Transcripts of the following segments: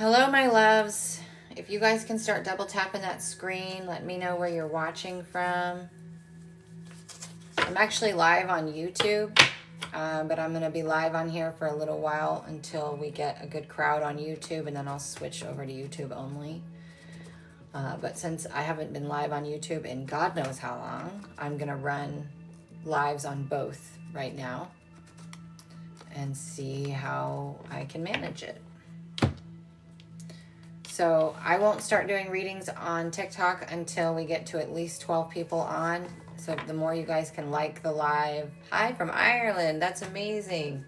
Hello, my loves. If you guys can start double tapping that screen, let me know where you're watching from. I'm actually live on YouTube, but I'm going to be live on here for a little while until we get a good crowd on YouTube, and then I'll switch over to YouTube only. But since I haven't been live on YouTube in God knows how long, I'm going to run lives on both right now and see how I can manage it. So I won't start doing readings on TikTok until we get to at least 12 people on. So the more you guys can like the live. Hi from Ireland. That's amazing.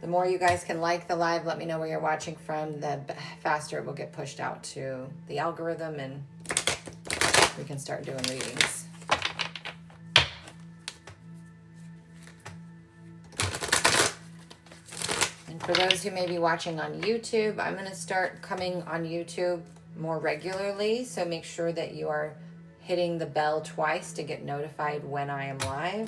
The more you guys can like the live, let me know where you're watching from, the faster it will get pushed out to the algorithm and we can start doing readings. For those who may be watching on YouTube, I'm going to start coming on YouTube more regularly. So make sure that you are hitting the bell twice to get notified when I am live.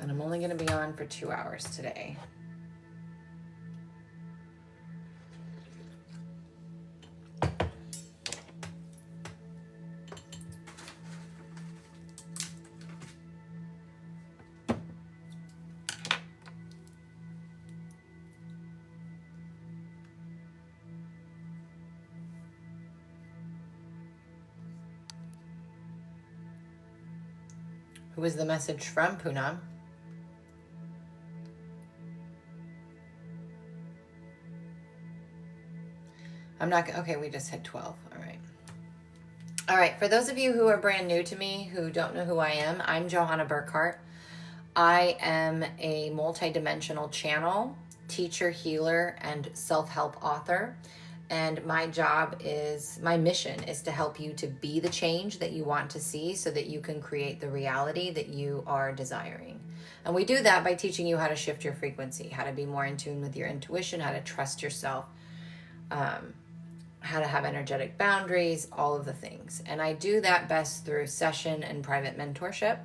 And I'm only going to be on for 2 hours today. Who is the message from, Poonam? I'm not, okay, we just hit 12, all right. All right, for those of you who are brand new to me, who don't know who I am, I'm Johanna Burkhardt. I am a multidimensional channel, teacher, healer, and self-help author. And my mission is to help you to be the change that you want to see so that you can create the reality that you are desiring. And we do that by teaching you how to shift your frequency, how to be more in tune with your intuition, how to trust yourself, how to have energetic boundaries, all of the things. And I do that best through session and private mentorship.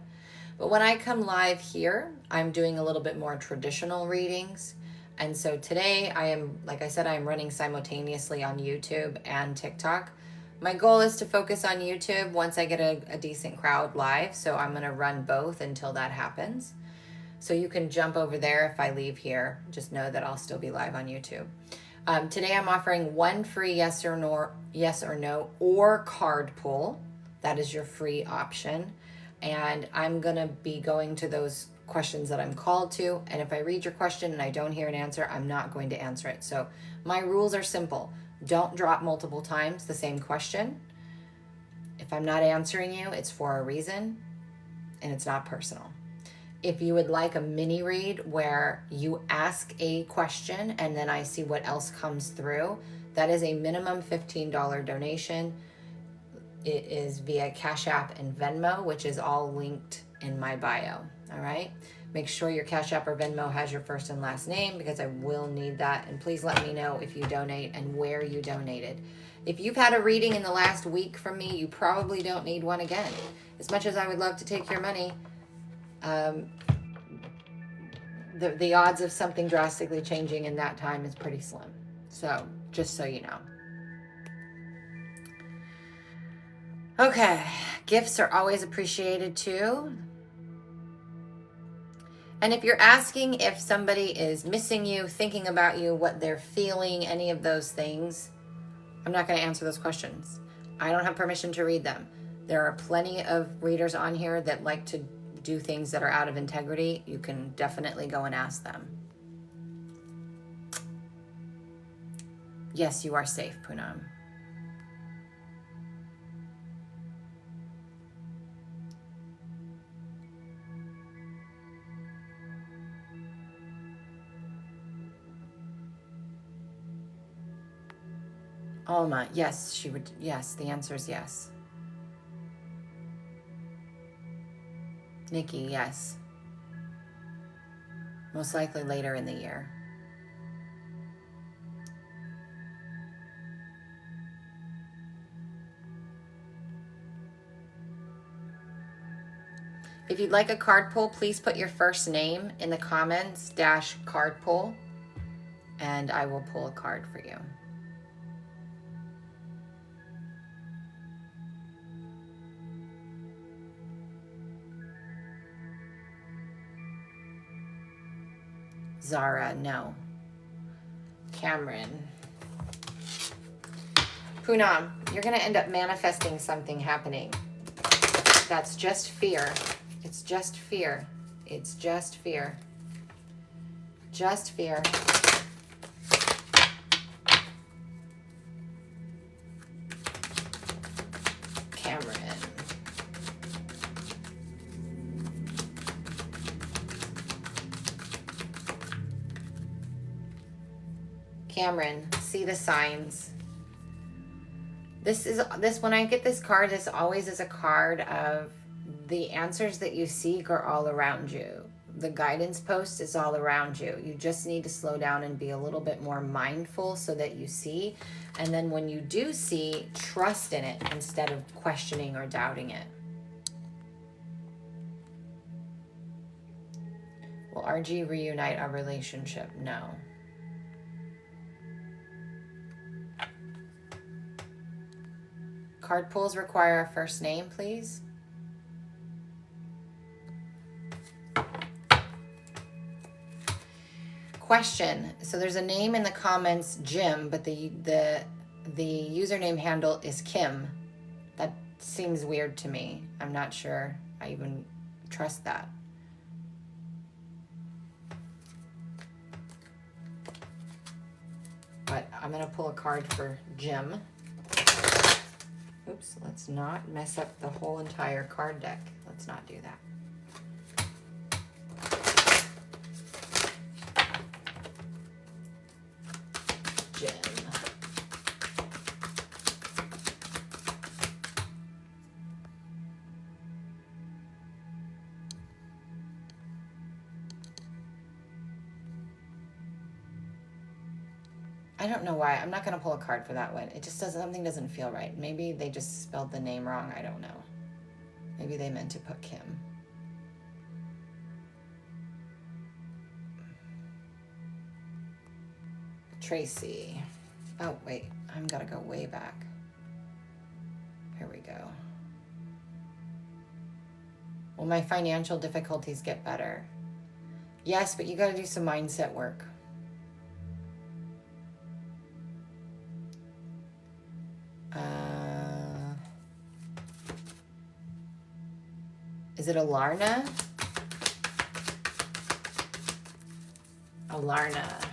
But when I come live here, I'm doing a little bit more traditional readings. And so today I am, like I said, I'm running simultaneously on YouTube and TikTok. My goal is to focus on YouTube once I get a decent crowd live. So I'm going to run both until that happens. So you can jump over there if I leave here. Just know that I'll still be live on YouTube. Today I'm offering one free yes or no or card pull. That is your free option. And I'm going to be going to those questions that I'm called to. And if I read your question and I don't hear an answer, I'm not going to answer it. So my rules are simple. Don't drop multiple times the same question. If I'm not answering you, it's for a reason and it's not personal. If you would like a mini read where you ask a question and then I see what else comes through, that is a minimum $15 donation. It is via Cash App and Venmo, which is all linked in my bio. All right. Make sure your Cash App or Venmo has your first and last name because I will need that. And please let me know if you donate and where you donated. If you've had a reading in the last week from me, you probably don't need one again. As much as I would love to take your money, the odds of something drastically changing in that time is pretty slim. So just so you know. Okay, gifts are always appreciated too. And if you're asking if somebody is missing you, thinking about you, what they're feeling, any of those things, I'm not going to answer those questions. I don't have permission to read them. There are plenty of readers on here that like to do things that are out of integrity. You can definitely go and ask them. Yes, you are safe, Poonam. Alma, yes, she would. Yes, the answer is yes. Nikki, yes. Most likely later in the year. If you'd like a card pull, please put your first name in the comments --card pull, and I will pull a card for you. Zara, no. Cameron. Poonam, you're going to end up manifesting something happening. That's just fear. It's just fear. It's just fear. Just fear. Cameron. Cameron, see the signs. This when I get this card, this always is a card of the answers that you seek are all around you. The guidance post is all around you. You just need to slow down and be a little bit more mindful so that you see. And then when you do see, trust in it instead of questioning or doubting it. Will RG reunite our relationship? No. Card pulls require a first name, please. Question. So there's a name in the comments, Jim, but the username handle is Kim. That seems weird to me. I'm not sure I even trust that. But I'm going to pull a card for Jim. Oops, let's not mess up the whole entire card deck. Let's not do that. Jim. I don't know why. I'm not going to pull a card for that one. It just doesn't, something doesn't feel right. Maybe they just spelled the name wrong. I don't know. Maybe they meant to put Kim. Tracy. Oh, wait. I've got to go way back. Here we go. Will my financial difficulties get better? Yes, but you got to do some mindset work. Is it Alarna? Alarna.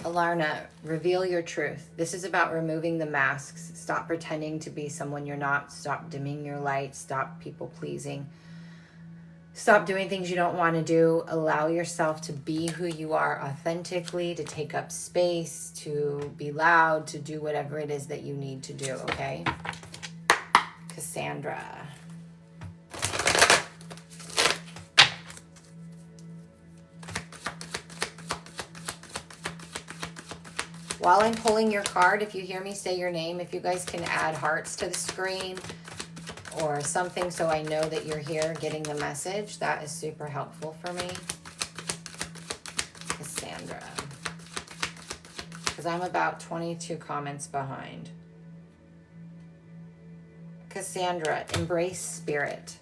Alarna, reveal your truth. This is about removing the masks. Stop pretending to be someone you're not. Stop dimming your light. Stop people pleasing. Stop doing things you don't want to do. Allow yourself to be who you are authentically, to take up space, to be loud, to do whatever it is that you need to do, okay? Cassandra. While I'm pulling your card, if you hear me say your name, if you guys can add hearts to the screen or something so I know that you're here getting the message, that is super helpful for me. Cassandra. Because I'm about 22 comments behind. Cassandra, embrace spirit.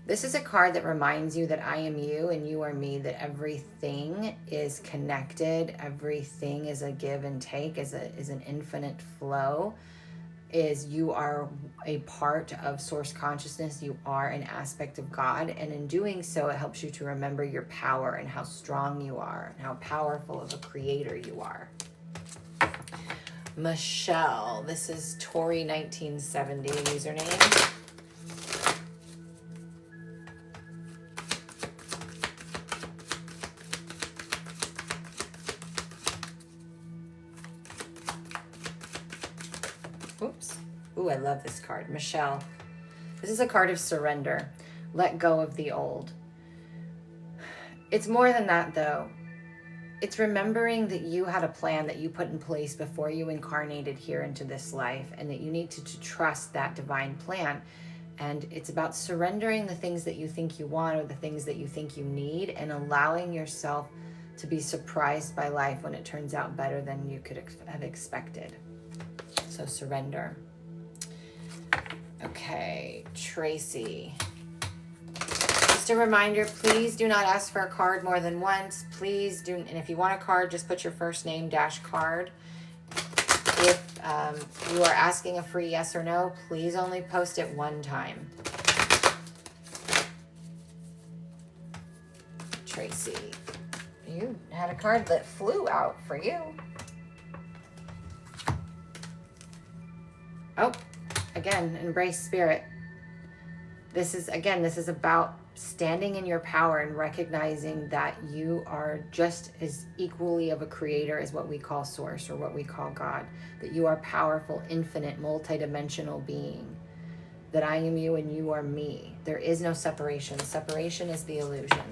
This is a card that reminds you that I am you and you are me, that everything is connected, everything is a give and take, is an infinite flow. You are a part of source consciousness, you are an aspect of God, and in doing so, it helps you to remember your power and how strong you are and how powerful of a creator you are. Michelle, this is Tori 1970 username. Oops. Ooh, I love this card. Michelle. This is a card of surrender. Let go of the old. It's more than that, though. It's remembering that you had a plan that you put in place before you incarnated here into this life, and that you need to trust that divine plan. And it's about surrendering the things that you think you want or the things that you think you need, and allowing yourself to be surprised by life when it turns out better than you could have expected. So surrender. Okay, Tracy. Just a reminder, please do not ask for a card more than once. Please do, and if you want a card, just put your first name - card. If you are asking a free yes or no, please only post it one time. Tracy, you had a card that flew out for you. Oh, again, embrace spirit. This is about standing in your power and recognizing that you are just as equally of a creator as what we call source or what we call God, that you are powerful, infinite, multidimensional being, that I am you and you are me. There is no separation. Separation is the illusion.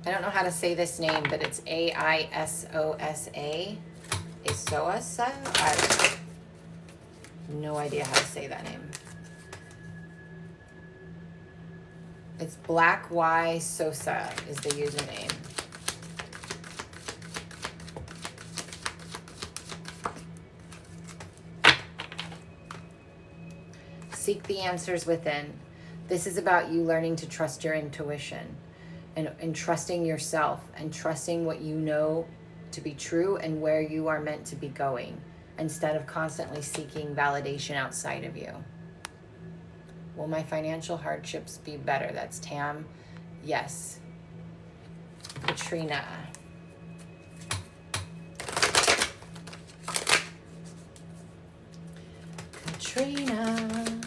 I don't know how to say this name, but it's Aisosa. Isoasa? I have no idea how to say that name. It's Black Y Sosa is the username. Seek the answers within. This is about you learning to trust your intuition. And trusting yourself and trusting what you know to be true and where you are meant to be going, instead of constantly seeking validation outside of you. Will my financial hardships be better? That's Tam. Yes. Katrina. Katrina.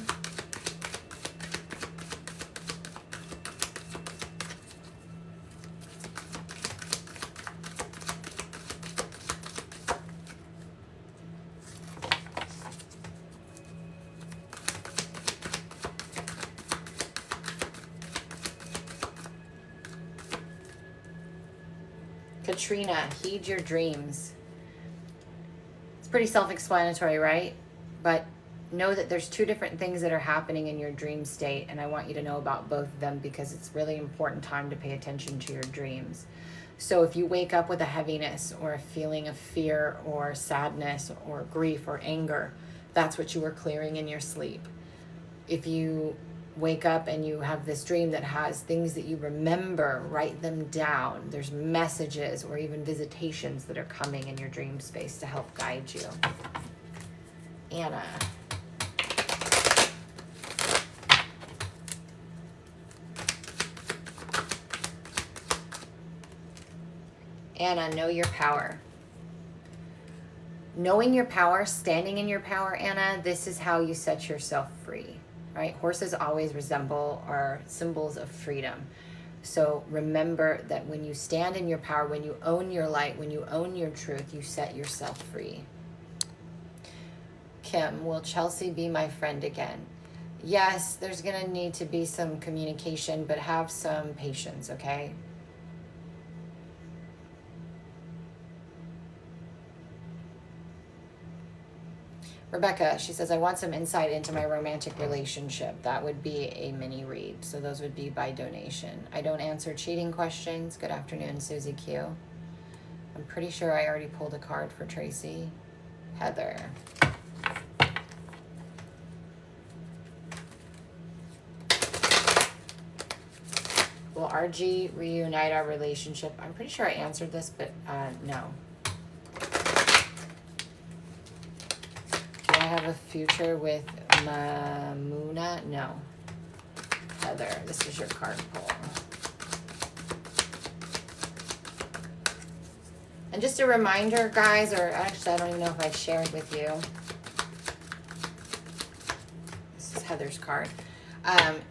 Katrina, heed your dreams. It's pretty self-explanatory, right? But know that there's two different things that are happening in your dream state, and I want you to know about both of them because it's really important time to pay attention to your dreams. So if you wake up with a heaviness or a feeling of fear or sadness or grief or anger, that's what you were clearing in your sleep. If you wake up and you have this dream that has things that you remember, write them down. There's messages or even visitations that are coming in your dream space to help guide you. Anna. Anna, know your power. Knowing your power, standing in your power, Anna, this is how you set yourself free. Right? Horses always resemble or symbols of freedom. So remember that when you stand in your power, when you own your light, when you own your truth, you set yourself free. Kim, will Chelsea be my friend again? Yes, there's going to need to be some communication, but have some patience, okay? Rebecca, she says, I want some insight into my romantic relationship. That would be a mini read. So those would be by donation. I don't answer cheating questions. Good afternoon, Susie Q. I'm pretty sure I already pulled a card for Tracy. Heather. Will RG reunite our relationship? I'm pretty sure I answered this, but no. Do I have a future with Mamuna? No. Heather, this is your card pull. And just a reminder, guys, or actually I don't even know if I shared with you. This is Heather's card.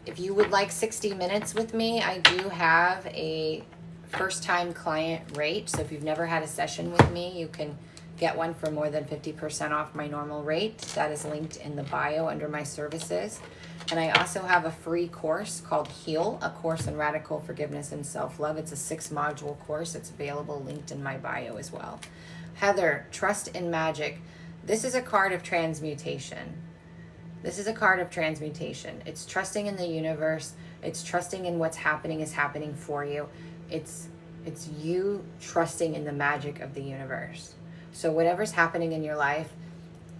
If you would like 60 minutes with me, I do have a first time client rate. So if you've never had a session with me, you can get one for more than 50% off my normal rate. That is linked in the bio under my services. And I also have a free course called Heal, a course in radical forgiveness and self-love. It's a 6-module course. It's available, linked in my bio as well. Heather, trust in magic. This is a card of transmutation. This is a card of transmutation. It's trusting in the universe. It's trusting in what's happening is happening for you. It's you trusting in the magic of the universe. So whatever's happening in your life,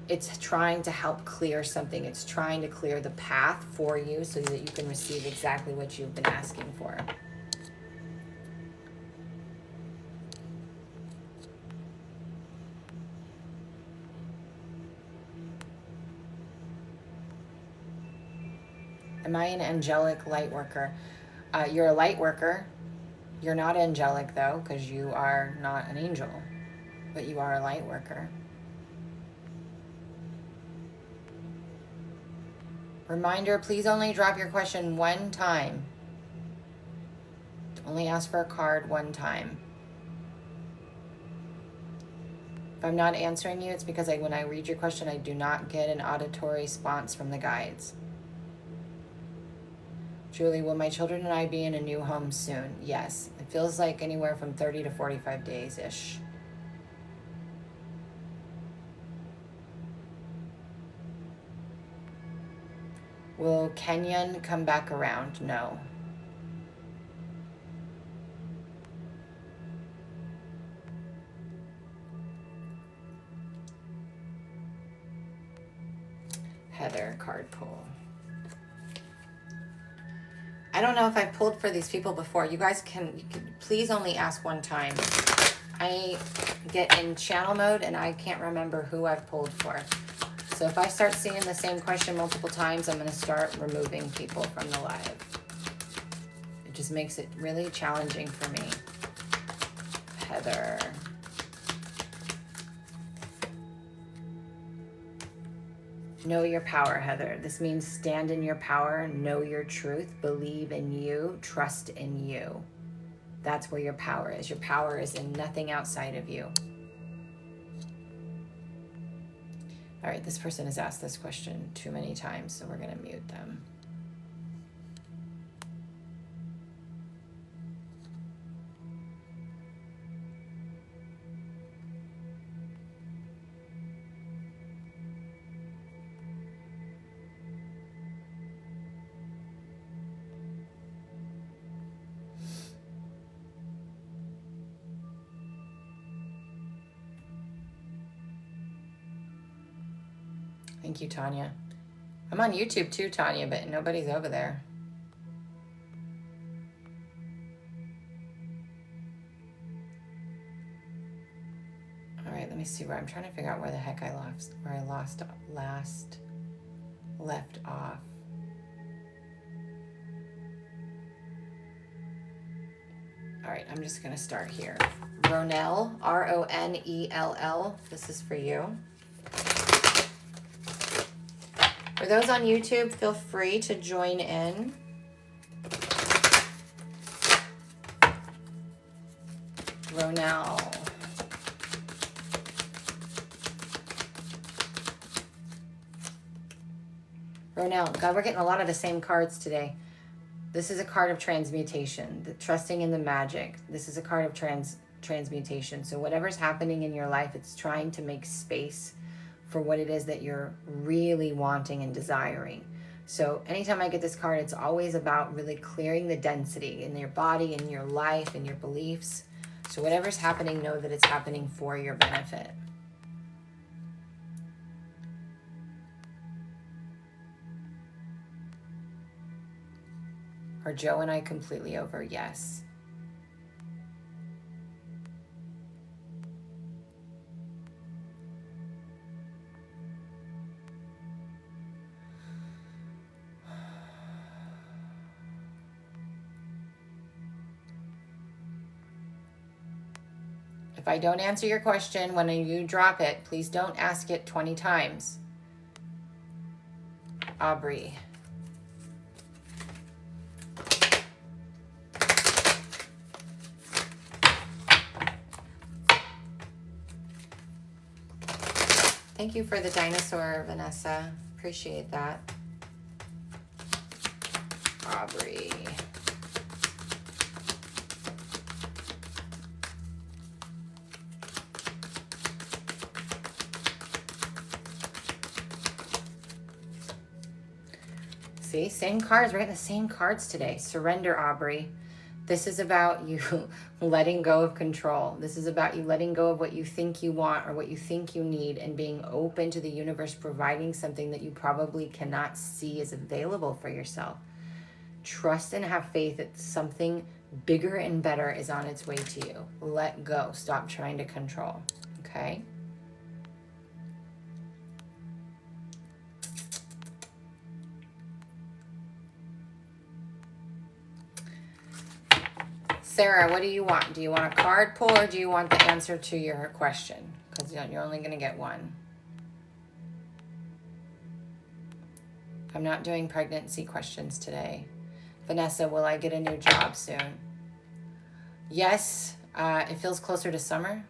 it's trying to help clear something. It's trying to clear the path for you so that you can receive exactly what you've been asking for. Am I an angelic light worker? You're a light worker. You're not angelic though, because you are not an angel, but you are a light worker. Reminder, please only drop your question one time. Only ask for a card one time. If I'm not answering you, it's because when I read your question, I do not get an auditory response from the guides. Julie, will my children and I be in a new home soon? Yes. It feels like anywhere from 30 to 45 days-ish. Will Kenyon come back around? No. Heather, card pull. I don't know if I've pulled for these people before. You guys can please only ask one time. I get in channel mode and I can't remember who I've pulled for. So if I start seeing the same question multiple times, I'm going to start removing people from the live. It just makes it really challenging for me. Heather. Know your power, Heather. This means stand in your power, know your truth, believe in you, trust in you. That's where your power is. Your power is in nothing outside of you. All right, this person has asked this question too many times, so we're going to mute them. Thank you, Tanya. I'm on YouTube too, Tanya, but nobody's over there. All right, let me see where I'm trying to figure out where the heck I left off. All right, I'm just gonna start here. Ronell, R-O-N-E-L-L. This is for you. For those on YouTube, feel free to join in. Ronell. Ronell, God, we're getting a lot of the same cards today. This is a card of transmutation, the trusting in the magic. This is a card of transmutation. So whatever's happening in your life, it's trying to make space for what it is that you're really wanting and desiring. So anytime I get this card, it's always about really clearing the density in your body, in your life, in your beliefs. So whatever's happening, know that it's happening for your benefit. Are Joe and I completely over? Yes. If I don't answer your question when you drop it, please don't ask it 20 times. Aubrey. Thank you for the dinosaur, Vanessa. Appreciate that. Aubrey. See, same cards. We're getting the same cards today. Surrender, Aubrey. This is about you letting go of control. This is about you letting go of what you think you want or what you think you need and being open to the universe providing something that you probably cannot see is available for yourself. Trust and have faith that something bigger and better is on its way to you. Let go. Stop trying to control. Okay? Sarah, what do you want? Do you want a card pull or do you want the answer to your question? Because you're only going to get one. I'm not doing pregnancy questions today. Vanessa, will I get a new job soon? Yes, it feels closer to summer.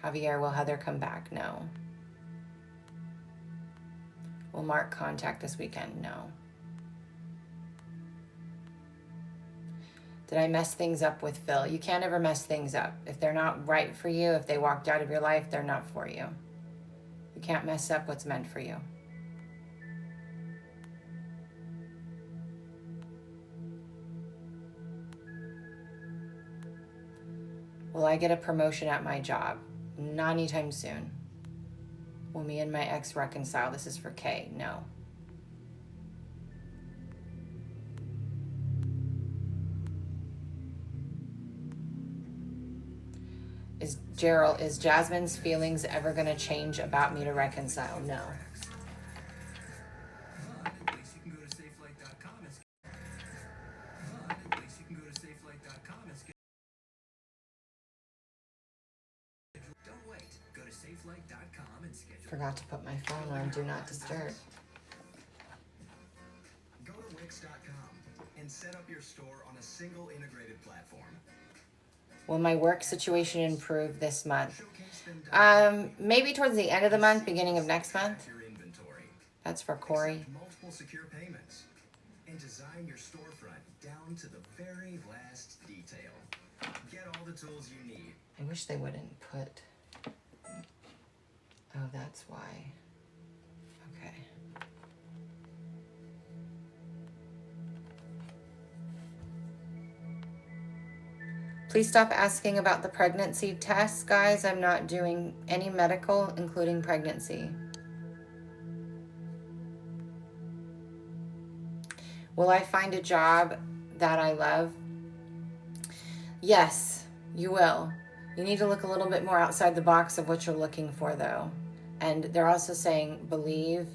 Javier, will Heather come back? No. Will Mark contact this weekend? No. Did I mess things up with Phil? You can't ever mess things up. If they're not right for you, if they walked out of your life, they're not for you. You can't mess up what's meant for you. Will I get a promotion at my job? Not anytime soon. Will me and my ex reconcile? This is for Kay. No. Gerald, is Jasmine's feelings ever going to change about me to reconcile? No. Forgot to put my phone on Do Not Disturb. Go to Wix.com and set up your store on a single integrated platform. Will my work situation improve this month? Maybe towards the end of the month, beginning of next month. That's for Corey. Multiple secure payments and design your storefront down to the very last detail. Get all the tools you need. I wish they wouldn't put. Oh, that's why. Okay. Please stop asking about the pregnancy tests, guys. I'm not doing any medical, including pregnancy. Will I find a job that I love? Yes, you will. You need to look a little bit more outside the box of what you're looking for, though. And they're also saying believe.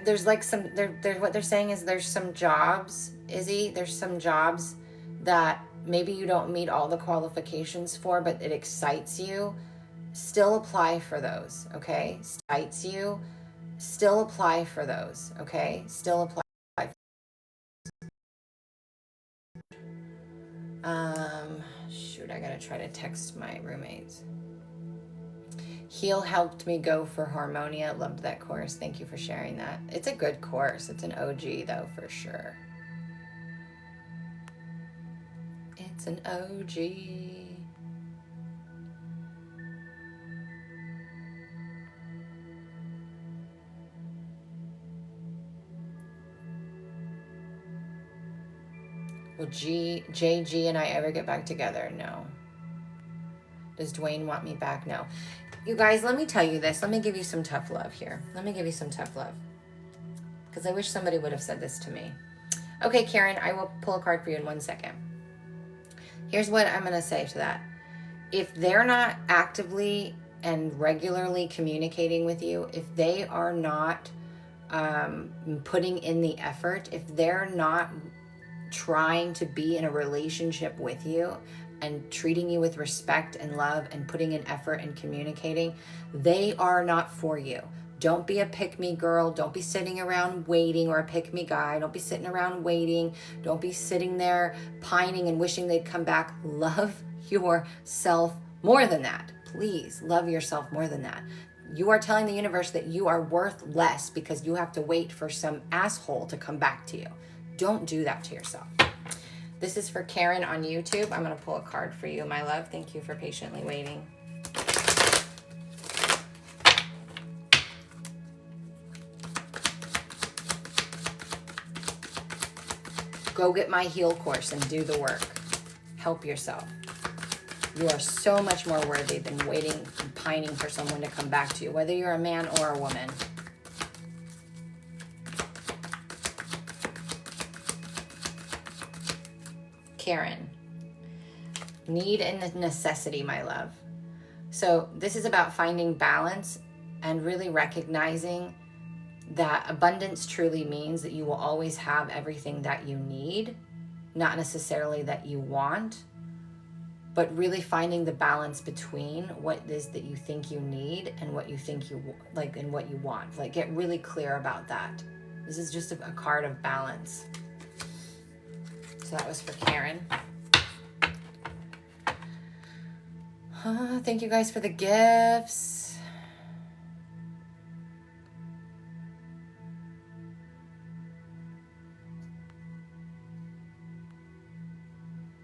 There's like some, what they're saying is there's some jobs, Izzy, there's some jobs that maybe you don't meet all the qualifications for, but it excites you. Still apply for those, okay? Excites you. Still apply for those, okay? Still apply. Shoot, I gotta try to text my roommates. Heal helped me go for Harmonia. Loved that course. Thank you for sharing that. It's a good course. It's an OG though, for sure. It's an OG. Will JG and I ever get back together? No. Does Dwayne want me back? No. You guys, let me tell you this. Let me give you some tough love here. Let me give you some tough love. Because I wish somebody would have said this to me. Okay, Karen, I will pull a card for you in 1 second. Here's what I'm going to say to that. If they're not actively and regularly communicating with you, if they are not putting in the effort, if they're not trying to be in a relationship with you and treating you with respect and love and putting in effort and communicating, they are not for you. Don't be a pick-me girl. Don't be sitting around waiting, or a pick-me guy. Don't be sitting around waiting. Don't be sitting there pining and wishing they'd come back. Love yourself more than that. please love yourself more than that. You are telling the universe that you are worth less because you have to wait for some asshole to come back to you. Don't do that to yourself. This is for Karen on YouTube. I'm going to pull a card for you, my love. Thank you for patiently waiting. Go get my heal course and do the work. Help yourself. You are so much more worthy than waiting and pining for someone to come back to you, whether you're a man or a woman. Karen, need and necessity, my love. So this is about finding balance and really recognizing that abundance truly means that you will always have everything that you need, not necessarily that you want, but really finding the balance between what it is that you think you need and what you think you like and what you want. Like, get really clear about that. This is just a card of balance. So that was for Karen. Thank you guys for the gifts.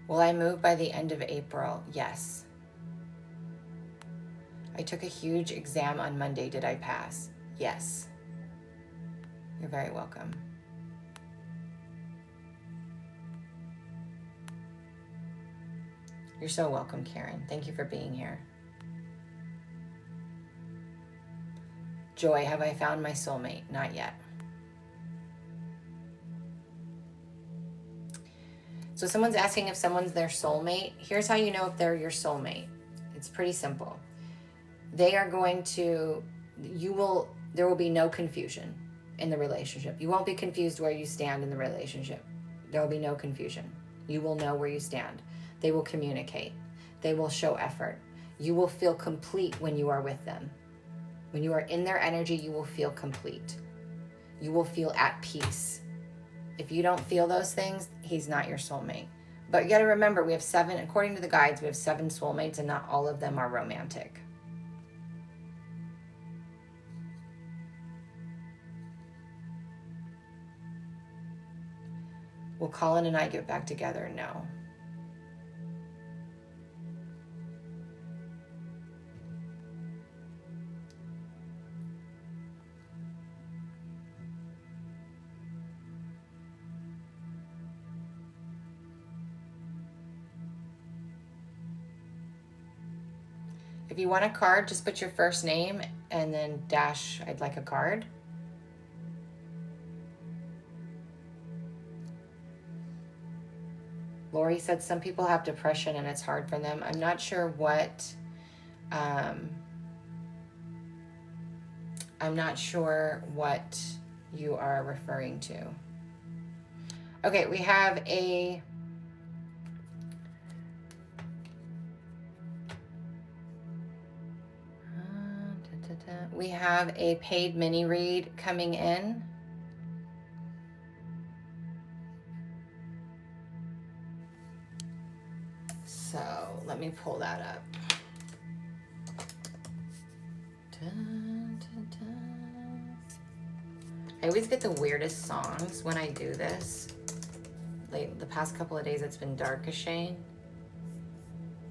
Will I move by the end of April? Yes. I took a huge exam on Monday. Did I pass? Yes. You're very welcome. You're so welcome, Karen. Thank you for being here. Joy, have I found my soulmate? Not yet. So someone's asking if someone's their soulmate. Here's how you know if they're your soulmate. It's pretty simple. They are going to, there will be no confusion in the relationship. You won't be confused where you stand in the relationship. There will be no confusion. You will know where you stand. They will communicate. They will show effort. You will feel complete when you are with them. When you are in their energy, you will feel complete. You will feel at peace. If you don't feel those things, he's not your soulmate. But you got to remember, we have 7, according to the guides, we have 7 soulmates, and not all of them are romantic. Will Colin and I get back together? No. If you want a card, just put your first name and then dash, I'd like a card. Lori said some people have depression and it's hard for them. I'm not sure what, you are referring to. Okay, we have a paid mini read coming in. So let me pull that up. Dun, dun, dun. I always get the weirdest songs when I do this. Like the past couple of days, it's been Dark as Shane.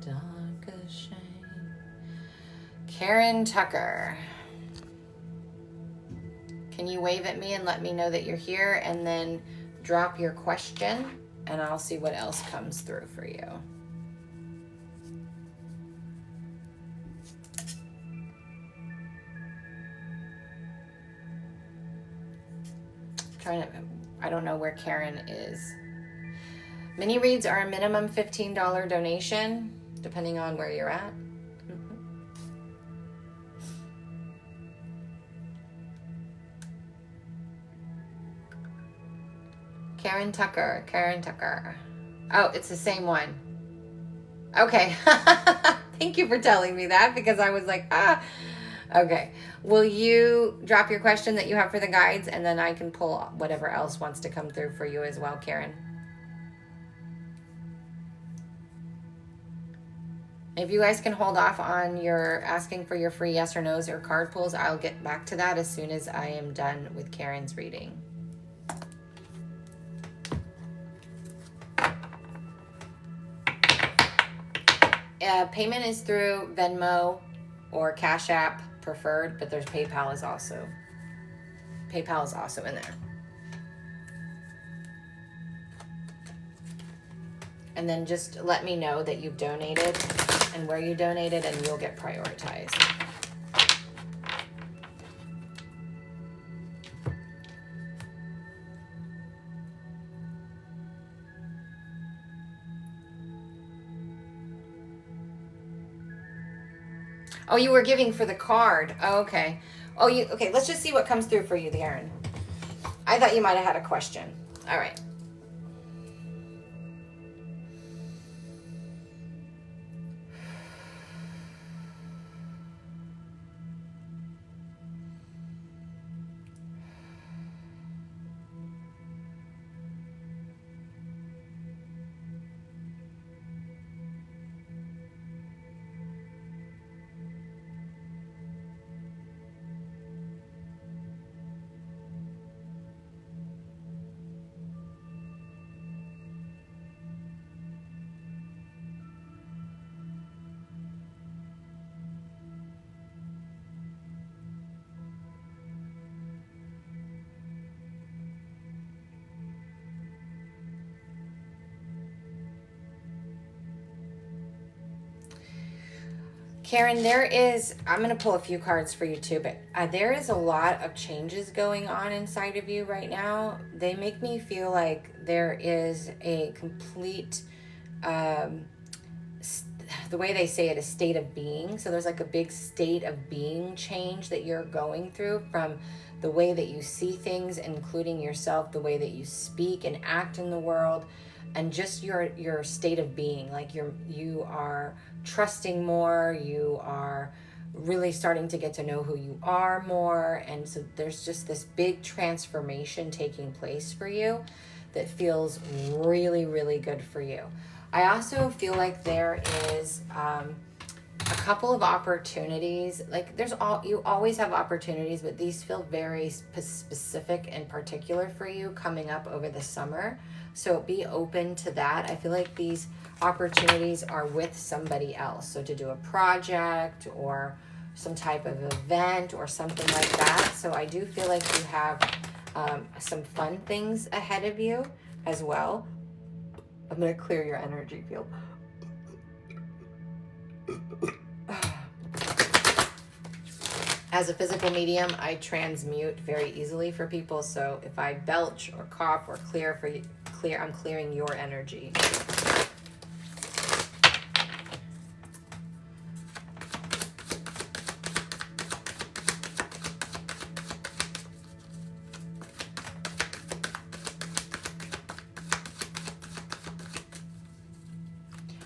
Dark as Shane. Karen Tucker. Can you wave at me and let me know that you're here, and then drop your question and I'll see what else comes through for you. I don't know where Karen is. Mini reads are a minimum $15 donation, depending on where you're at. Karen Tucker. Oh, it's the same one. Okay. Thank you for telling me that, because I was like, Okay. Will you drop your question that you have for the guides, and then I can pull whatever else wants to come through for you as well, Karen. If you guys can hold off on your asking for your free yes or no's or card pulls, I'll get back to that as soon as I am done with Karen's reading. Payment is through Venmo or Cash App preferred, but there's PayPal is also in there. And then just let me know that you've donated and where you donated, and you'll get prioritized. Oh, you were giving for the card. Oh, okay. Oh, okay, let's just see what comes through for you, Karen. I thought you might have had a question. All right. Karen, I'm going to pull a few cards for you too, but there is a lot of changes going on inside of you right now. They make me feel like there is a complete, the way they say it, a state of being. So there's like a big state of being change that you're going through, from the way that you see things, including yourself, the way that you speak and act in the world, and just your state of being. Like you are trusting more, you are really starting to get to know who you are more, and so there's just this big transformation taking place for you that feels really, really good for you. I also feel like there is a couple of opportunities. Like you always have opportunities, but these feel very specific and particular for you coming up over the summer. So be open to that. I feel like these opportunities are with somebody else. So to do a project or some type of event or something like that. So I do feel like you have some fun things ahead of you as well. I'm going to clear your energy field. As a physical medium, I transmute very easily for people. So if I belch or cough or I'm clearing your energy.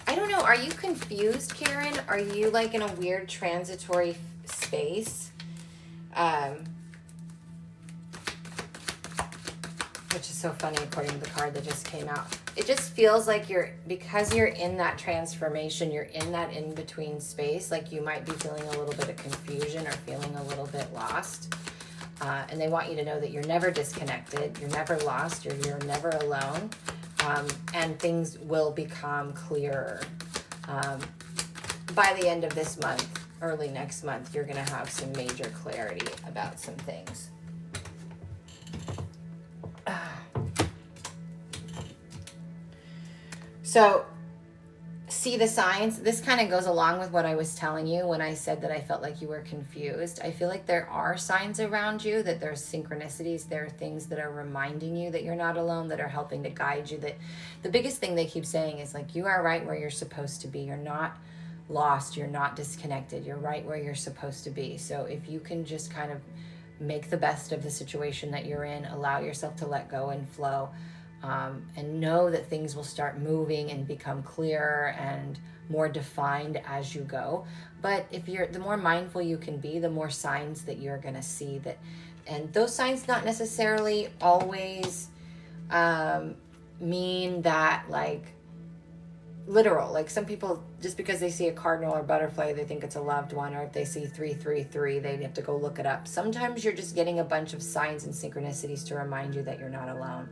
I don't know. Are you confused, Karen? Are you like in a weird transitory space? Which is so funny according to the card that just came out. It just feels like because you're in that transformation, you're in that in-between space, like you might be feeling a little bit of confusion or feeling a little bit lost. And they want you to know that you're never disconnected, you're never lost, you're never alone, and things will become clearer. By the end of this month, early next month, you're going to have some major clarity about some things. So, see the signs. This kind of goes along with what I was telling you when I said that I felt like you were confused. I feel like there are signs around you, that there's synchronicities, there are things that are reminding you that you're not alone, that are helping to guide you. That the biggest thing they keep saying is like, you are right where you're supposed to be. You're not lost, you're not disconnected, you're right where you're supposed to be. So if you can just kind of make the best of the situation that you're in, allow yourself to let go and flow, and know that things will start moving and become clearer and more defined as you go. But the more mindful you can be, the more signs that you're going to see that, and those signs not necessarily always mean that like literal. Like some people just because they see a cardinal or butterfly, they think it's a loved one, or if they see 333, they have to go look it up. Sometimes you're just getting a bunch of signs and synchronicities to remind you that you're not alone.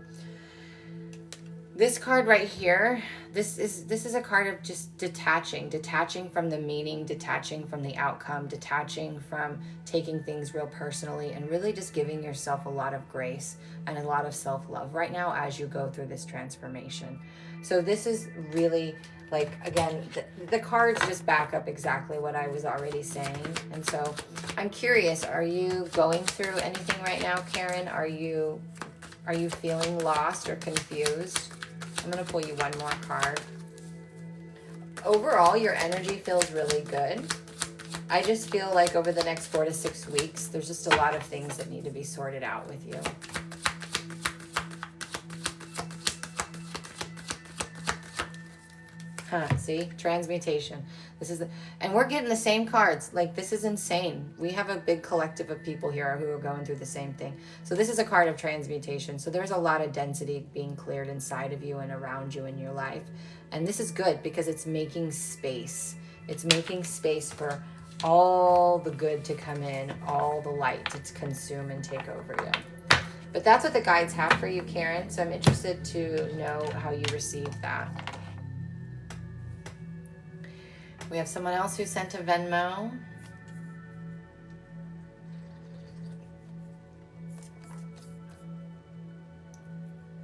This card right here, this is a card of just detaching from the meaning, detaching from the outcome, detaching from taking things real personally, and really just giving yourself a lot of grace and a lot of self-love right now as you go through this transformation. So this is really, like, again, the cards just back up exactly what I was already saying. And so I'm curious, are you going through anything right now, Karen? Are you feeling lost or confused? I'm going to pull you one more card. Overall, your energy feels really good. I just feel like over the next 4 to 6 weeks, there's just a lot of things that need to be sorted out with you. See, transmutation. This is and we're getting the same cards. Like, this is insane. We have a big collective of people here who are going through the same thing. So this is a card of transmutation. So there's a lot of density being cleared inside of you and around you in your life. And this is good because it's making space. It's making space for all the good to come in, all the light to consume and take over you. But that's what the guides have for you, Karen. So I'm interested to know how you receive that. We have someone else who sent a Venmo.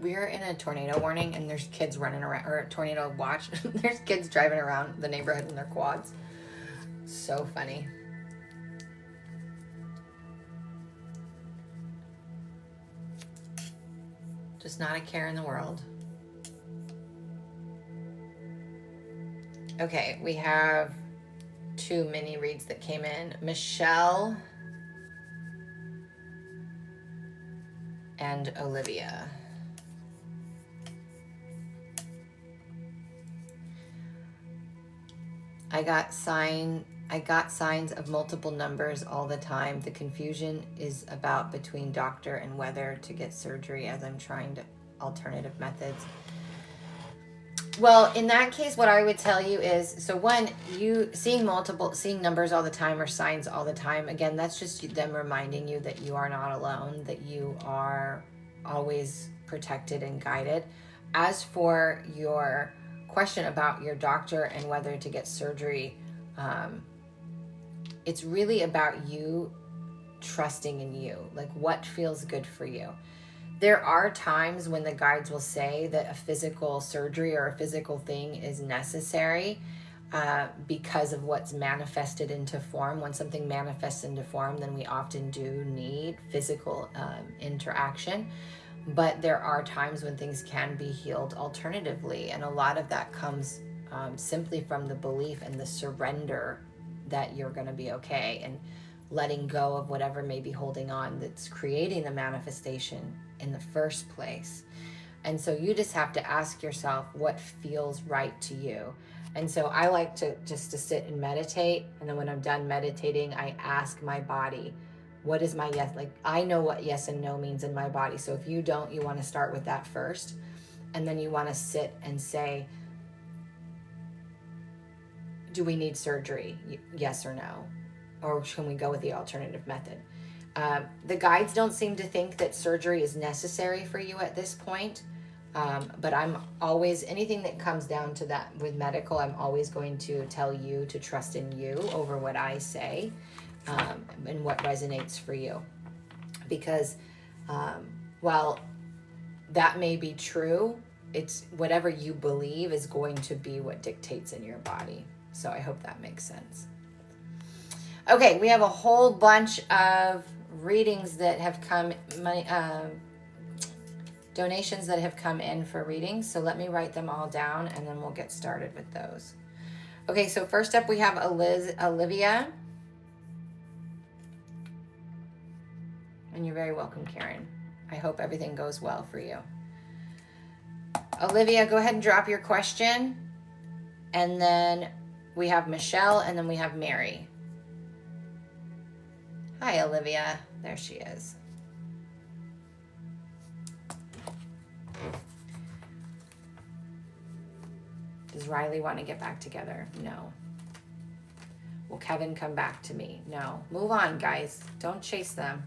We're in a tornado warning, and there's kids running around, or a tornado watch. There's kids driving around the neighborhood in their quads. So funny. Just not a care in the world. Okay, we have 2 mini reads that came in. Michelle and Olivia. I got signs of multiple numbers all the time. The confusion is about between doctor and whether to get surgery, as I'm trying to alternative methods. Well, in that case, what I would tell you is, so one, you seeing numbers all the time or signs all the time, again, that's just them reminding you that you are not alone, that you are always protected and guided. As for your question about your doctor and whether to get surgery, it's really about you trusting in you, like what feels good for you. There are times when the guides will say that a physical surgery or a physical thing is necessary because of what's manifested into form. When something manifests into form, then we often do need physical interaction. But there are times when things can be healed alternatively. And a lot of that comes simply from the belief and the surrender that you're going to be okay, and letting go of whatever may be holding on that's creating the manifestation in the first place. And so you just have to ask yourself what feels right to you. And so I like to sit and meditate, and then when I'm done meditating, I ask my body, what is my yes? Like, I know what yes and no means in my body. So if you don't, you want to start with that first, and then you want to sit and say, do we need surgery? Yes or no? Or can we go with the alternative method? The guides don't seem to think that surgery is necessary for you at this point. But I'm always, anything that comes down to that with medical, I'm always going to tell you to trust in you over what I say, and what resonates for you. Because while that may be true, it's whatever you believe is going to be what dictates in your body. So I hope that makes sense. Okay, we have a whole bunch of readings that have come, donations that have come in for readings. So let me write them all down, and then we'll get started with those. Okay, so first up we have Olivia. And you're very welcome, Karen. I hope everything goes well for you. Olivia, go ahead and drop your question. And then we have Michelle, and then we have Mary. Hi, Olivia. There she is. Does Riley want to get back together? No. Will Kevin come back to me? No. Move on, guys. Don't chase them.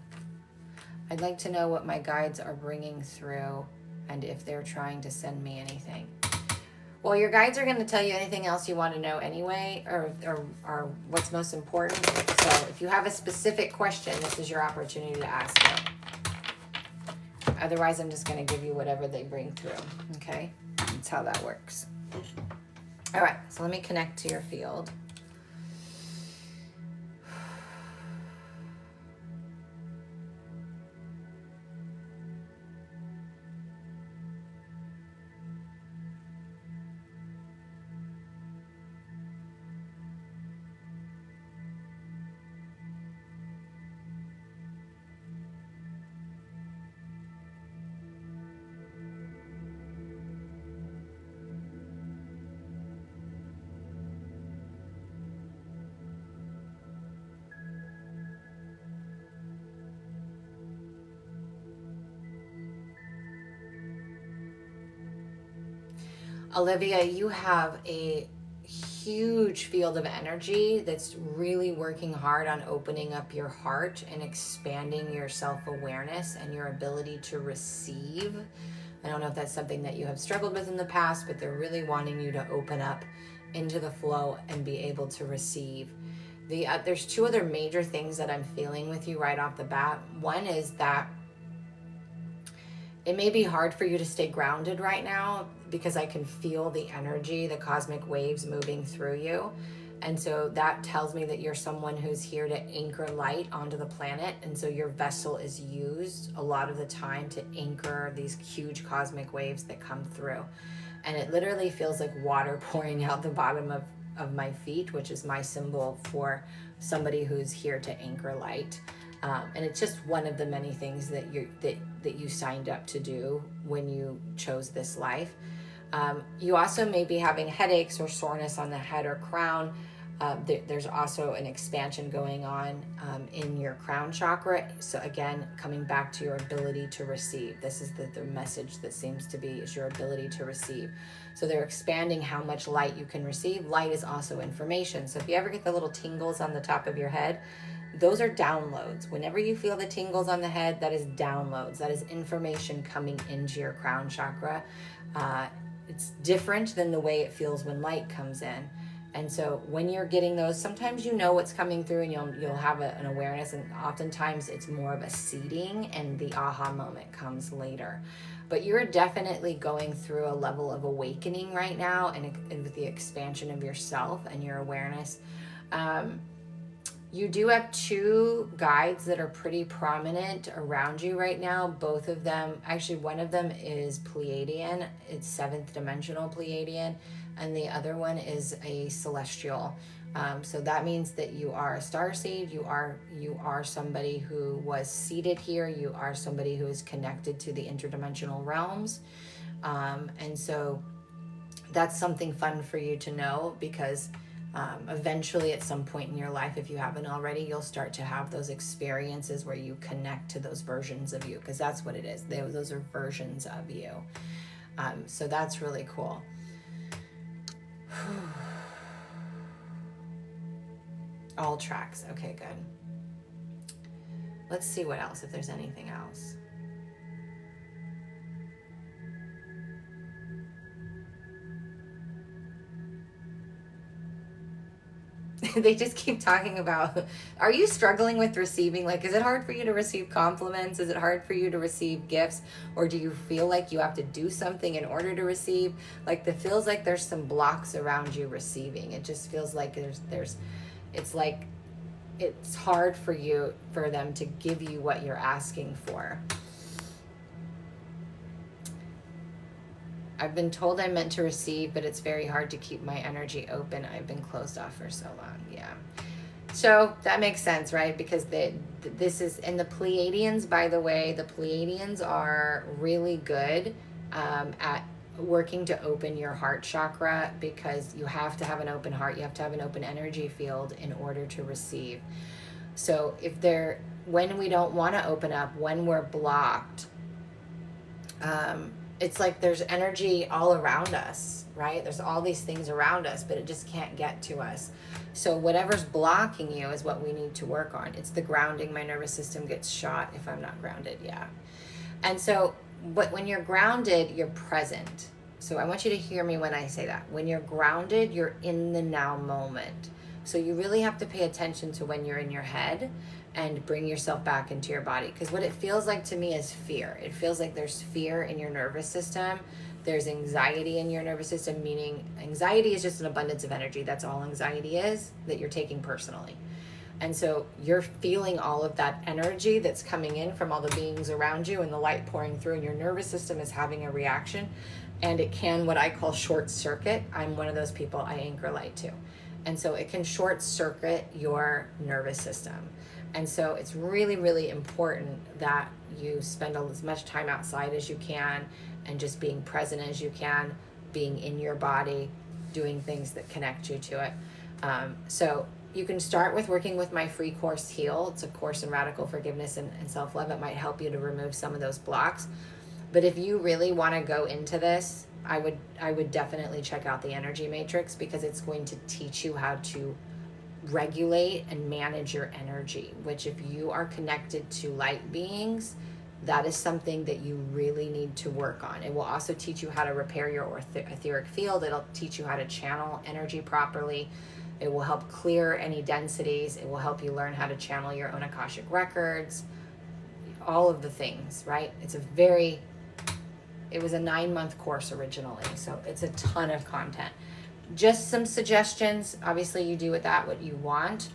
I'd like to know what my guides are bringing through and if they're trying to send me anything. Well, your guides are going to tell you anything else you want to know anyway, or what's most important. So if you have a specific question, this is your opportunity to ask it. Otherwise, I'm just going to give you whatever they bring through, okay? That's how that works. All right, so let me connect to your field. Olivia, you have a huge field of energy that's really working hard on opening up your heart and expanding your self-awareness and your ability to receive. I don't know if that's something that you have struggled with in the past, but they're really wanting you to open up into the flow and be able to receive. There's two other major things that I'm feeling with you right off the bat. One is that it may be hard for you to stay grounded right now because I can feel the energy, the cosmic waves moving through you. And so that tells me that you're someone who's here to anchor light onto the planet. And so your vessel is used a lot of the time to anchor these huge cosmic waves that come through. And it literally feels like water pouring out the bottom of my feet, which is my symbol for somebody who's here to anchor light. And it's just one of the many things that you signed up to do when you chose this life. You also may be having headaches or soreness on the head or crown. There's also an expansion going on in your crown chakra. So again, coming back to your ability to receive. This is the message that seems to be is your ability to receive. So they're expanding how much light you can receive. Light is also information. So if you ever get the little tingles on the top of your head, those are downloads. Whenever you feel the tingles on the head, that is downloads. That is information coming into your crown chakra. It's different than the way it feels when light comes in. And so when you're getting those, sometimes you know what's coming through and you'll have an awareness, and oftentimes it's more of a seeding and the aha moment comes later. But you're definitely going through a level of awakening right now and with the expansion of yourself and your awareness. You do have two guides that are pretty prominent around you right now. Both of them, actually one of them is Pleiadian. It's 7th dimensional Pleiadian. And the other one is a celestial. So that means that you are a starseed. You are somebody who was seated here. You are somebody who is connected to the interdimensional realms. And so that's something fun for you to know, because eventually at some point in your life, if you haven't already, you'll start to have those experiences where you connect to those versions of you, because that's what it is. Those are versions of you. So that's really cool. All tracks. Okay, good. Let's see what else, if there's anything else. They just keep talking about, are you struggling with receiving? Like, is it hard for you to receive compliments? Is it hard for you to receive gifts? Or do you feel like you have to do something in order to receive? Like, it feels like there's some blocks around you receiving. It just feels like it's like it's hard for them to give you what you're asking for. I've been told I'm meant to receive, but it's very hard to keep my energy open. I've been closed off for so long. Yeah. So that makes sense, right? Because this is, and the Pleiadians, by the way, the Pleiadians are really good at working to open your heart chakra, because you have to have an open heart. You have to have an open energy field in order to receive. So when we don't want to open up, when we're blocked, it's like there's energy all around us, right? There's all these things around us, but it just can't get to us. So whatever's blocking you is what we need to work on. It's the grounding. My nervous system gets shot if I'm not grounded. Yeah. And so, but when you're grounded, you're present. So I want you to hear me when I say that. When you're grounded, you're in the now moment. So you really have to pay attention to when you're in your head and bring yourself back into your body. Because what it feels like to me is fear. It feels like there's fear in your nervous system. There's anxiety in your nervous system, meaning anxiety is just an abundance of energy. That's all anxiety is, that you're taking personally. And so you're feeling all of that energy that's coming in from all the beings around you and the light pouring through, and your nervous system is having a reaction. And it can, what I call short circuit. I'm one of those people, I anchor light to. And so it can short circuit your nervous system. And so it's really, really important that you spend as much time outside as you can and just being present as you can, being in your body, doing things that connect you to it. So you can start with working with my free course, Heal. It's a course in radical forgiveness and self-love. It might help you to remove some of those blocks. But if you really want to go into this, I would definitely check out the Energy Matrix, because it's going to teach you how to regulate and manage your energy, which if you are connected to light beings, that is something that you really need to work on. It will also teach you how to repair your etheric field. It'll teach you how to channel energy properly. It will help clear any densities. It will help you learn how to channel your own Akashic records, all of the things, right? It was a 9-month course originally, so it's a ton of content. Just some suggestions. Obviously, you do with that what you want.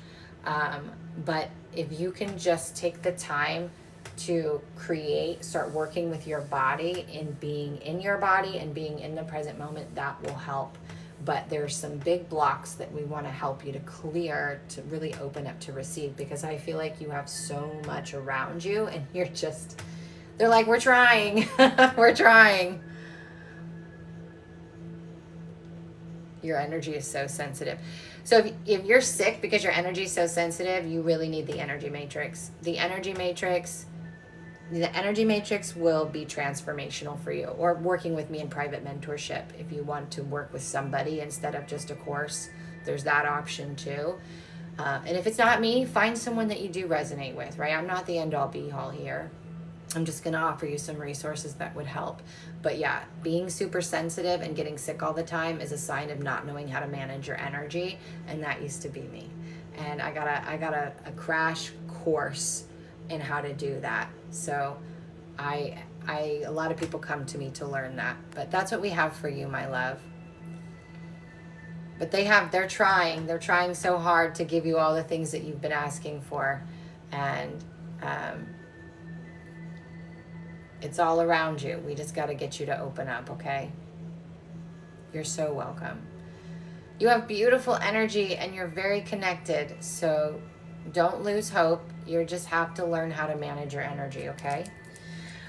But if you can just take the time to start working with your body and being in your body and being in the present moment, that will help. But there's some big blocks that we want to help you to clear, to really open up to receive, because I feel like you have so much around you and they're like, we're trying, we're trying. Your energy is so sensitive. So if you're sick because your energy is so sensitive, you really need the Energy Matrix. The Energy Matrix will be transformational for you, or working with me in private mentorship. If you want to work with somebody instead of just a course, there's that option too. And if it's not me, find someone that you do resonate with, right? I'm not the end all be all here. I'm just going to offer you some resources that would help. But yeah, being super sensitive and getting sick all the time is a sign of not knowing how to manage your energy. And that used to be me. And I got a crash course in how to do that. So a lot of people come to me to learn that. But that's what we have for you, my love. But they're trying so hard to give you all the things that you've been asking for. And it's all around you. We just got to get you to open up, okay? You're so welcome. You have beautiful energy and you're very connected. So don't lose hope. You just have to learn how to manage your energy, okay?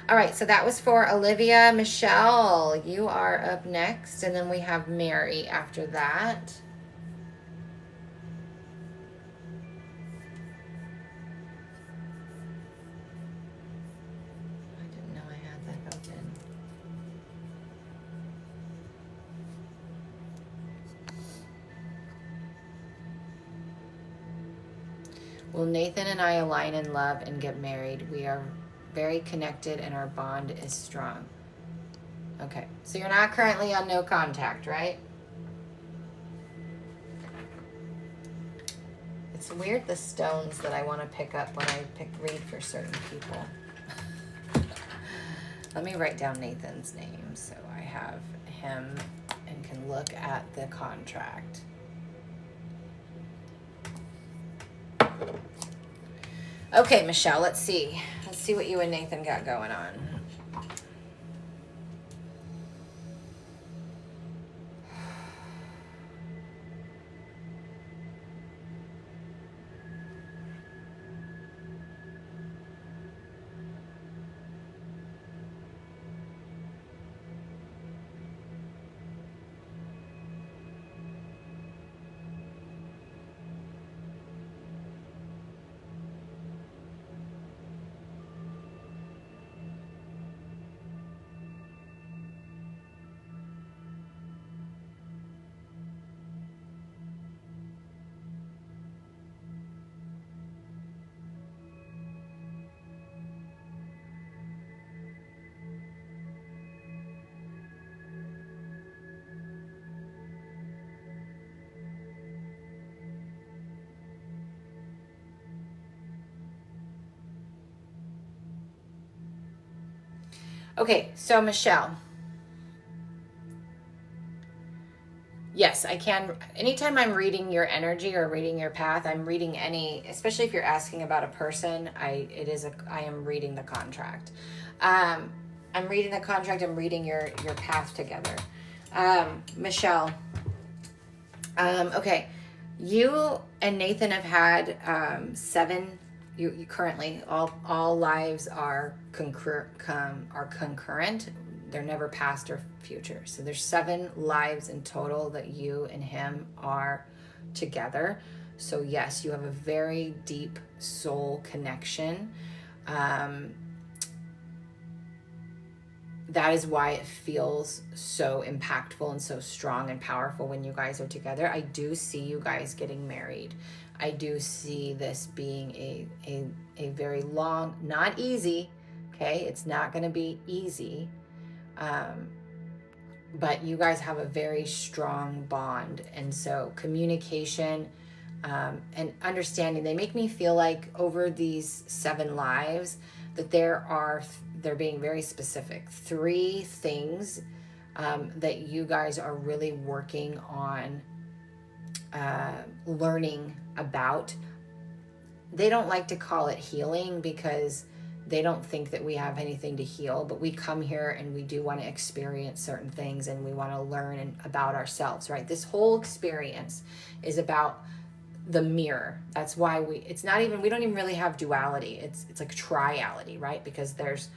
All right, so that was for Olivia. Michelle, you are up next. And then we have Mary after that. Will Nathan and I align in love and get married? We are very connected and our bond is strong. Okay, so you're not currently on no contact, right? It's weird, the stones that I want to pick up when I read for certain people. Let me write down Nathan's name so I have him and can look at the contract. Okay, Michelle, let's see. Let's see what you and Nathan got going on. Okay, so Michelle. Yes, I can. Anytime I'm reading your energy or reading your path, I'm reading any, especially if you're asking about a person, I am reading the contract. I'm reading the contract, I'm reading your path together. Michelle, okay. You and Nathan have had 7. You currently all lives are concurrent. They're never past or future. So there's 7 lives in total that you and him are together. So yes, you have a very deep soul connection. That is why it feels so impactful and so strong and powerful when you guys are together. I do see you guys getting married. I do see this being a very long, not easy, okay? It's not going to be easy. But you guys have a very strong bond. And so communication and understanding, they make me feel like over these 7 lives that they're being very specific. 3 things that you guys are really working on learning about. They don't like to call it healing because they don't think that we have anything to heal, but we come here and we do want to experience certain things and we want to learn about ourselves, right? This whole experience is about the mirror. That's why we don't even really have duality. It's like triality, right? Because there's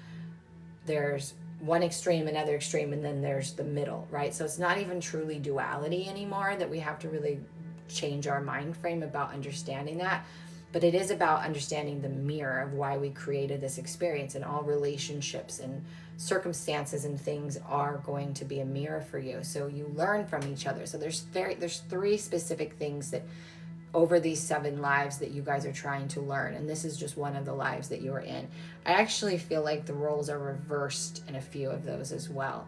one extreme, another extreme, and then there's the middle, right? So it's not even truly duality anymore, that we have to really change our mind frame about understanding that. But it is about understanding the mirror of why we created this experience, and all relationships and circumstances and things are going to be a mirror for you. So you learn from each other. So there's 3 specific things that over these 7 lives that you guys are trying to learn. And this is just one of the lives that you are in. I actually feel like the roles are reversed in a few of those as well,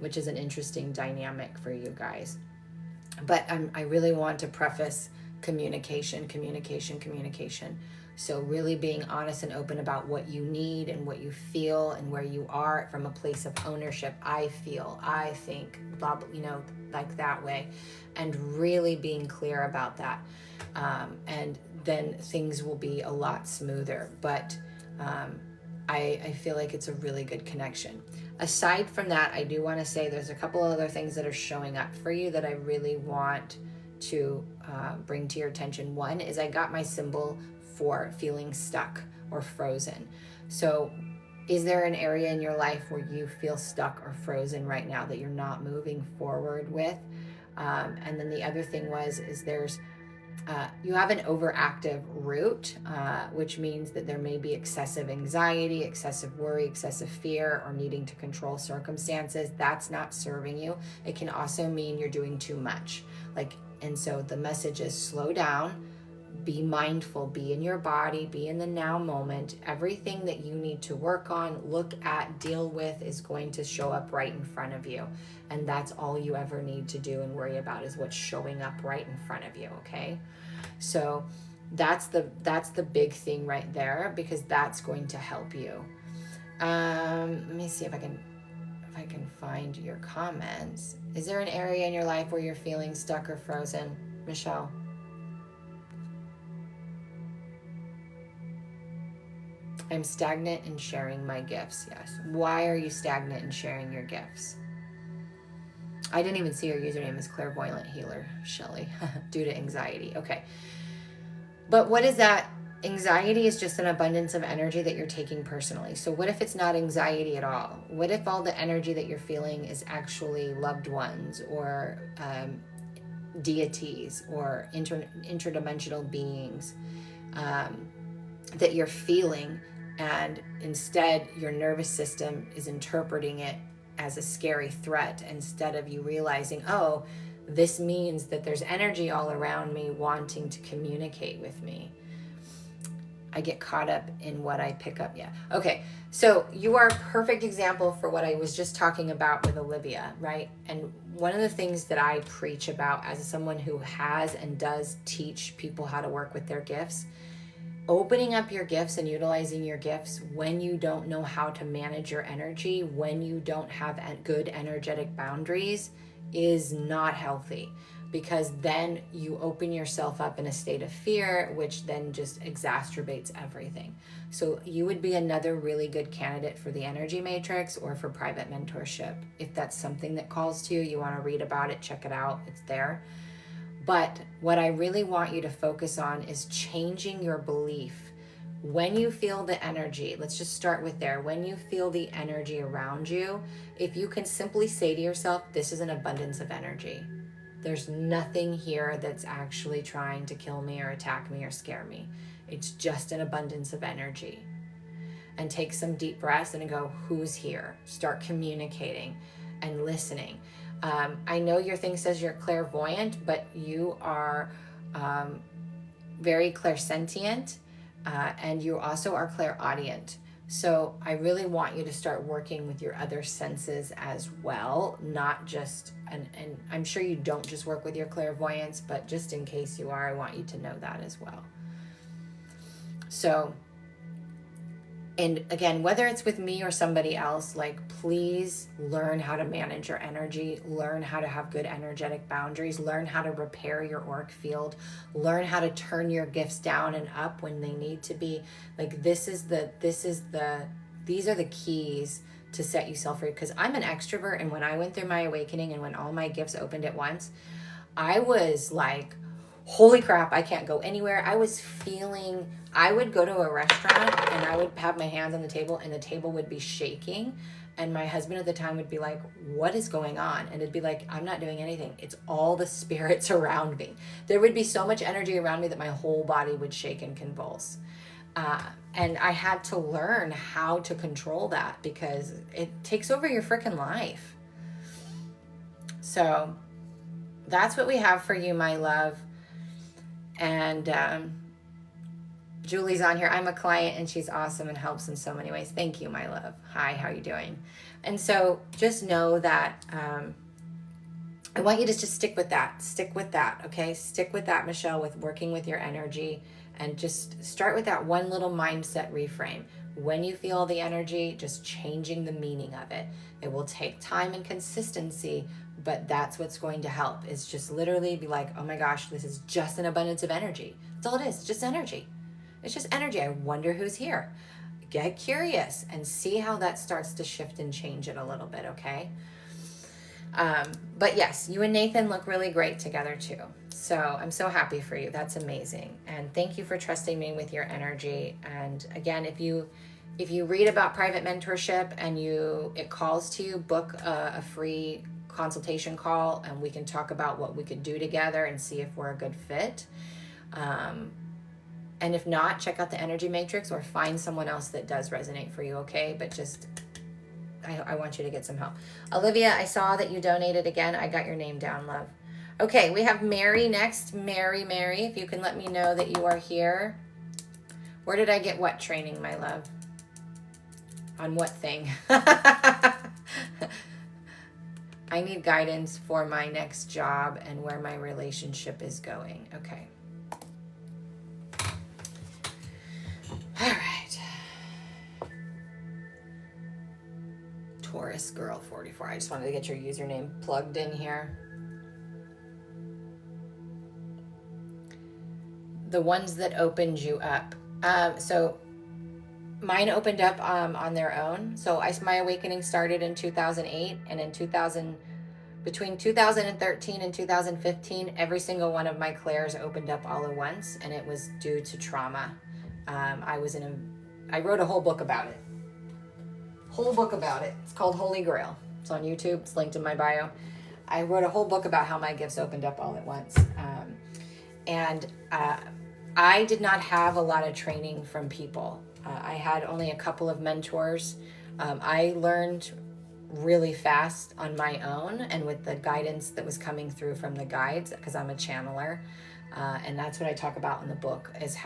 which is an interesting dynamic for you guys. But I really want to preface communication. So really being honest and open about what you need and what you feel and where you are from a place of ownership. I feel, I think, blah, blah, like that way. And really being clear about that. And then things will be a lot smoother. But I feel like it's a really good connection. Aside from that, I do want to say there's a couple other things that are showing up for you that I really want to bring to your attention. One is I got my symbol for feeling stuck or frozen. So is there an area in your life where you feel stuck or frozen right now that you're not moving forward with? And then the other thing is there's you have an overactive root, which means that there may be excessive anxiety, excessive worry, excessive fear, or needing to control circumstances. That's not serving you. It can also mean you're doing too much. And so the message is slow down, be mindful, be in your body, be in the now moment. Everything that you need to work on, look at, deal with is going to show up right in front of you. And that's all you ever need to do and worry about is what's showing up right in front of you, okay? So that's the big thing right there, because that's going to help you. Let me see if I can find your comments. Is there an area in your life where you're feeling stuck or frozen, Michelle? I'm stagnant in sharing my gifts. Yes. Why are you stagnant in sharing your gifts? I didn't even see your username as Clairvoyant Healer, Shelley, due to anxiety. Okay. But what is that? Anxiety is just an abundance of energy that you're taking personally. So what if it's not anxiety at all? What if all the energy that you're feeling is actually loved ones or deities or interdimensional beings that you're feeling, and instead your nervous system is interpreting it as a scary threat instead of you realizing, oh, this means that there's energy all around me wanting to communicate with me. I get caught up in what I pick up. Yeah. Okay. So you are a perfect example for what I was just talking about with Olivia, right? And one of the things that I preach about as someone who has and does teach people how to work with their gifts opening up your gifts and utilizing your gifts when you don't know how to manage your energy, when you don't have good energetic boundaries, is not healthy, because then you open yourself up in a state of fear, which then just exacerbates everything. So you would be another really good candidate for the energy matrix or for private mentorship. If that's something that calls to you, you want to read about it, check it out, it's there. But what I really want you to focus on is changing your belief. When you feel the energy, let's just start with there. When you feel the energy around you, if you can simply say to yourself, this is an abundance of energy. There's nothing here that's actually trying to kill me or attack me or scare me. It's just an abundance of energy. And take some deep breaths and go, who's here? Start communicating and listening. I know your thing says you're clairvoyant, but you are very clairsentient, and you also are clairaudient. So I really want you to start working with your other senses as well, not just, and I'm sure you don't just work with your clairvoyance, but just in case you are, I want you to know that as well. So, and again, whether it's with me or somebody else, like, please learn how to manage your energy, learn how to have good energetic boundaries, learn how to repair your auric field, learn how to turn your gifts down and up when they need to be. Like, these are the keys to set yourself free. Because I'm an extrovert, and when I went through my awakening and when all my gifts opened at once, I was like, holy crap, I can't go anywhere. I would go to a restaurant and I would have my hands on the table and the table would be shaking. And my husband at the time would be like, what is going on? And it'd be like, I'm not doing anything. It's all the spirits around me. There would be so much energy around me that my whole body would shake and convulse. And I had to learn how to control that, because it takes over your freaking life. So that's what we have for you, my love. And Julie's on here. I'm a client and she's awesome and helps in so many ways. Thank you, my love. Hi, how are you doing? And so just know that I want you to just stick with that. Stick with that, okay? Stick with that, Michelle, with working with your energy, and just start with that one little mindset reframe. When you feel the energy, just changing the meaning of it. It will take time and consistency, but that's what's going to help, is just literally be like, oh my gosh, this is just an abundance of energy. That's all it is, just energy. It's just energy. I wonder who's here. Get curious and see how that starts to shift and change it a little bit, okay? But yes, you and Nathan look really great together too. So I'm so happy for you. That's amazing. And thank you for trusting me with your energy. And again, if you read about private mentorship and it calls to you, book a free consultation call and we can talk about what we could do together and see if we're a good fit. And if not, check out the Energy Matrix or find someone else that does resonate for you, okay? But just, I want you to get some help. Olivia, I saw that you donated again. I got your name down, love. Okay, we have Mary next. Mary, if you can let me know that you are here. Where did I get what training, my love? On what thing? I need guidance for my next job and where my relationship is going. Okay. All right. Taurus Girl 44. I just wanted to get your username plugged in here. The ones that opened you up. So mine opened up on their own. So my awakening started in 2008, and in between 2013 and 2015, every single one of my clairs opened up all at once, and it was due to trauma. I wrote a whole book about it. It's called Holy Grail. It's on YouTube. It's linked in my bio. I wrote a whole book about how my gifts opened up all at once. And I did not have a lot of training from people. I had only a couple of mentors. I learned really fast on my own and with the guidance that was coming through from the guides, because I'm a channeler. And that's what I talk about in the book, is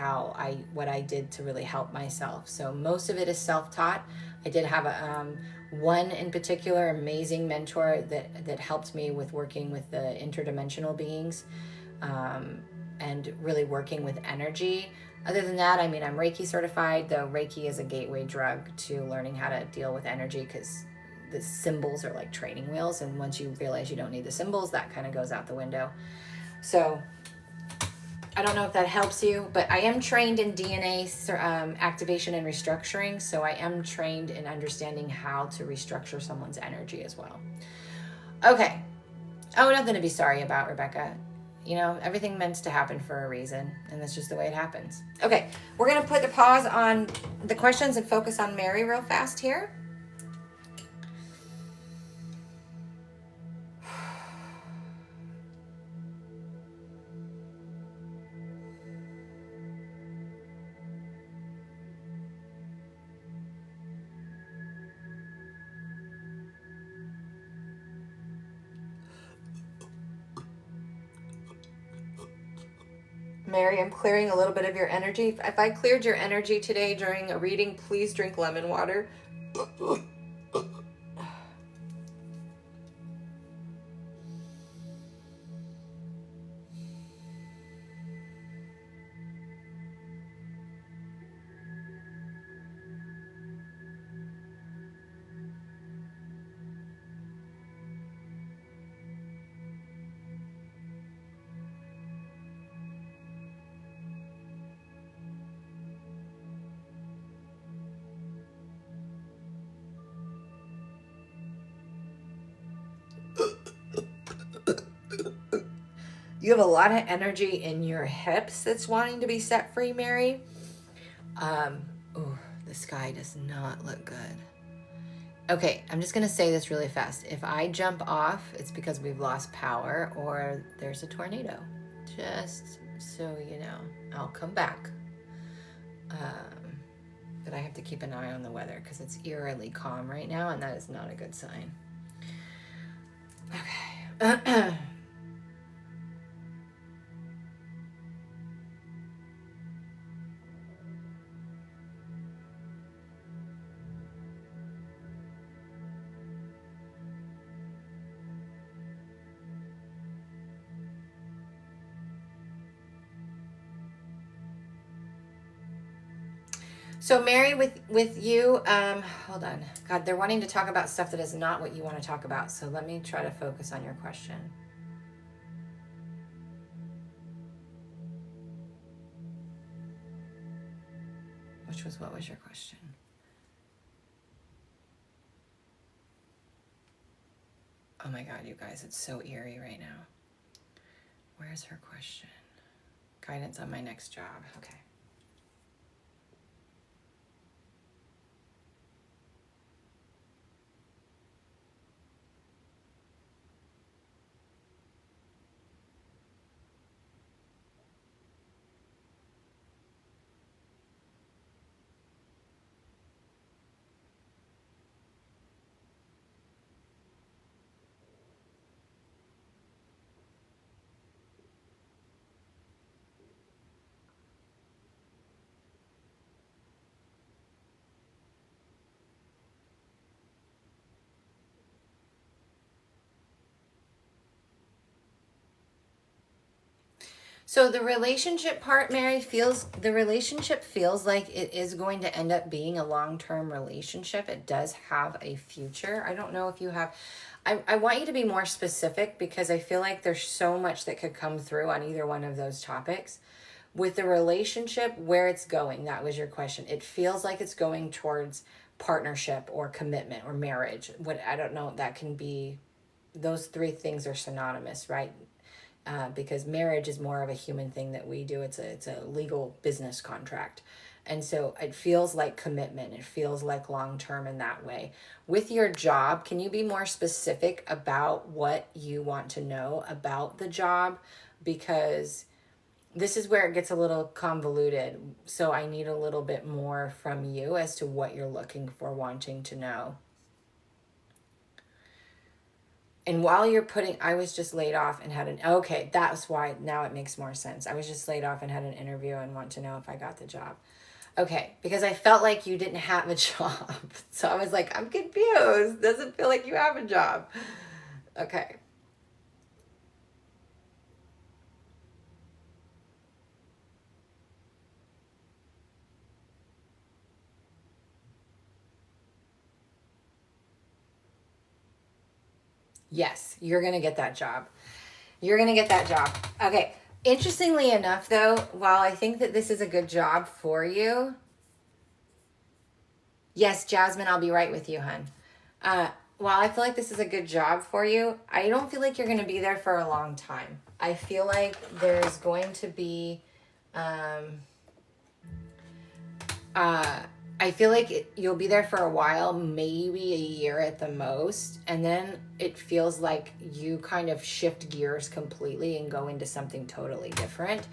what I did to really help myself. So most of it is self-taught. I did have one in particular amazing mentor that helped me with working with the interdimensional beings, and really working with energy. Other than that, I mean, I'm Reiki certified, though Reiki is a gateway drug to learning how to deal with energy, because the symbols are like training wheels. And once you realize you don't need the symbols, that kind of goes out the window. So I don't know if that helps you, but I am trained in DNA activation and restructuring. So I am trained in understanding how to restructure someone's energy as well. Okay. Oh, nothing to be sorry about, Rebecca. You know, everything meant to happen for a reason, and that's just the way it happens. Okay, we're going to put the pause on the questions and focus on Mary real fast here. Mary, I'm clearing a little bit of your energy. If I cleared your energy today during a reading, please drink lemon water. You have a lot of energy in your hips that's wanting to be set free, Mary. Oh, the sky does not look good. Okay, I'm just going to say this really fast. If I jump off, it's because we've lost power or there's a tornado. Just so you know. I'll come back. But I have to keep an eye on the weather because it's eerily calm right now, and that is not a good sign. Okay. So Mary, with you, hold on. God, they're wanting to talk about stuff that is not what you want to talk about. So let me try to focus on your question. What was your question? Oh my God, you guys, it's so eerie right now. Where's her question? Guidance on my next job. Okay. So the relationship part, Mary, feels like it is going to end up being a long-term relationship. It does have a future. I don't know if you have, I want you to be more specific because I feel like there's so much that could come through on either one of those topics. With the relationship, where it's going, that was your question. It feels like it's going towards partnership or commitment or marriage. What, I don't know, that can be, those three things are synonymous, right? Because marriage is more of a human thing that we do. It's a legal business contract. And so it feels like commitment. It feels like long-term in that way. With your job, can you be more specific about what you want to know about the job? Because this is where it gets a little convoluted. So I need a little bit more from you as to what you're looking for, wanting to know. And while you're putting, I was just laid off and had okay, that's why now it makes more sense. I was just laid off and had an interview and want to know if I got the job. Okay, because I felt like you didn't have a job. So I was like, I'm confused. Doesn't feel like you have a job. Okay. Yes, you're going to get that job. You're going to get that job. Okay. Interestingly enough, though, while I think that this is a good job for you, yes, Jasmine, I'll be right with you, hun. While I feel like this is a good job for you, I don't feel like you're going to be there for a long time. I feel like there's going to be, I feel like you'll be there for a while, maybe a year at the most. And then it feels like you kind of shift gears completely and go into something totally different,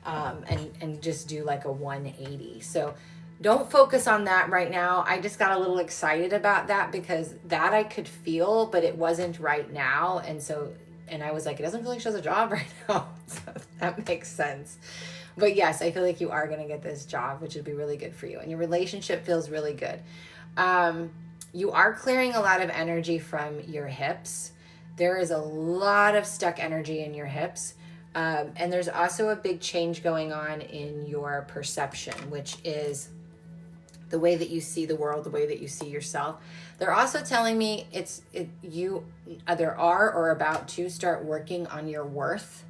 and just do like a 180. So don't focus on that right now. I just got a little excited about that because that I could feel, but it wasn't right now. And I was like, it doesn't feel like she has a job right now. So that makes sense. But yes, I feel like you are going to get this job, which would be really good for you. And your relationship feels really good. You are clearing a lot of energy from your hips. There is a lot of stuck energy in your hips. And there's also a big change going on in your perception, which is the way that you see the world, the way that you see yourself. They're also telling me you either are or about to start working on your worth,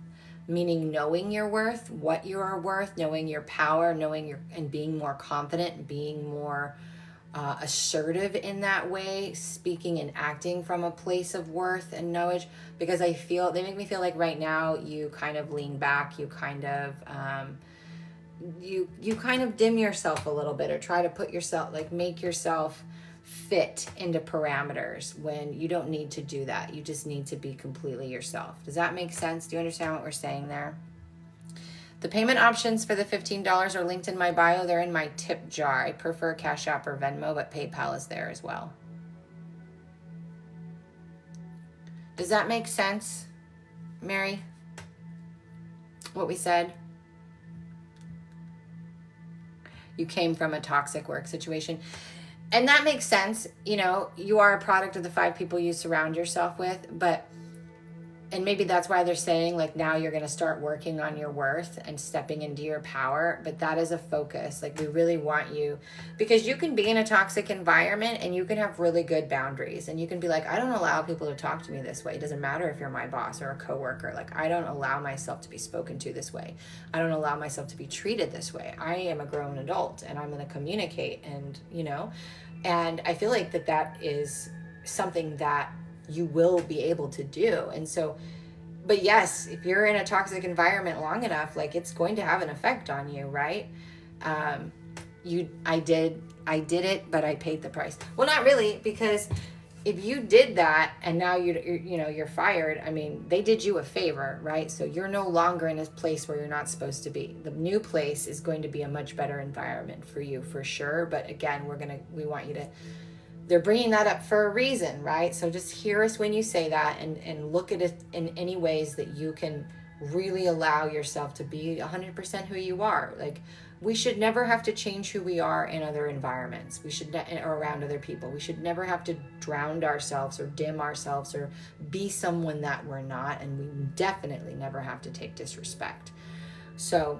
meaning knowing your worth, what you are worth, knowing your power, and being more confident, being more assertive in that way, speaking and acting from a place of worth and knowledge. Because they make me feel like right now you kind of lean back, you kind of you kind of dim yourself a little bit, or try to put yourself, like, make yourself fit into parameters when you don't need to do that. You just need to be completely yourself. Does that make sense? Do you understand what we're saying there? The payment options for the $15 are linked in my bio. They're in my tip jar. I prefer Cash App or Venmo, but PayPal is there as well. Does that make sense, Mary? What we said? You came from a toxic work situation. And that makes sense. You know, you are a product of the 5 people you surround yourself with, and maybe that's why they're saying, like, now you're going to start working on your worth and stepping into your power. But that is a focus. Like, we really want you, because you can be in a toxic environment and you can have really good boundaries, and you can be like, I don't allow people to talk to me this way. It doesn't matter if you're my boss or a coworker. Like, I don't allow myself to be spoken to this way. I don't allow myself to be treated this way. I am a grown adult and I'm going to communicate, and I feel like that is something that you will be able to do. And so, but yes, if you're in a toxic environment long enough, like, it's going to have an effect on you, right? I did it, but I paid the price. Well, not really, because if you did that and now you're fired, I mean, they did you a favor, right? So you're no longer in a place where you're not supposed to be. The new place is going to be a much better environment for you, for sure. But again, we want you to, they're bringing that up for a reason, right? So just hear us when you say that, and look at it in any ways that you can really allow yourself to be 100% who you are. Like, we should never have to change who we are in other environments. Or around other people. We should never have to drown ourselves or dim ourselves or be someone that we're not. And we definitely never have to take disrespect. So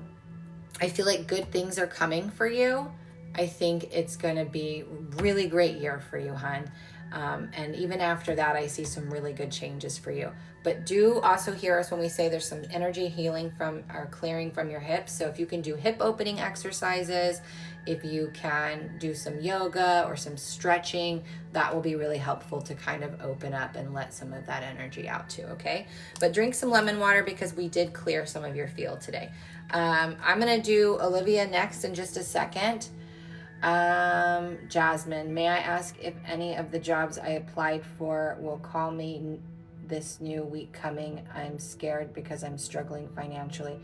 I feel like good things are coming for you. I think it's going to be a really great year for you, hon. And even after that, I see some really good changes for you. But do also hear us when we say there's some energy healing or clearing from your hips. So if you can do hip opening exercises, if you can do some yoga or some stretching, that will be really helpful to kind of open up and let some of that energy out too, okay? But drink some lemon water, because we did clear some of your field today. I'm going to do Olivia next in just a second. Jasmine, may I ask if any of the jobs I applied for will call me this new week coming? I'm scared because I'm struggling financially.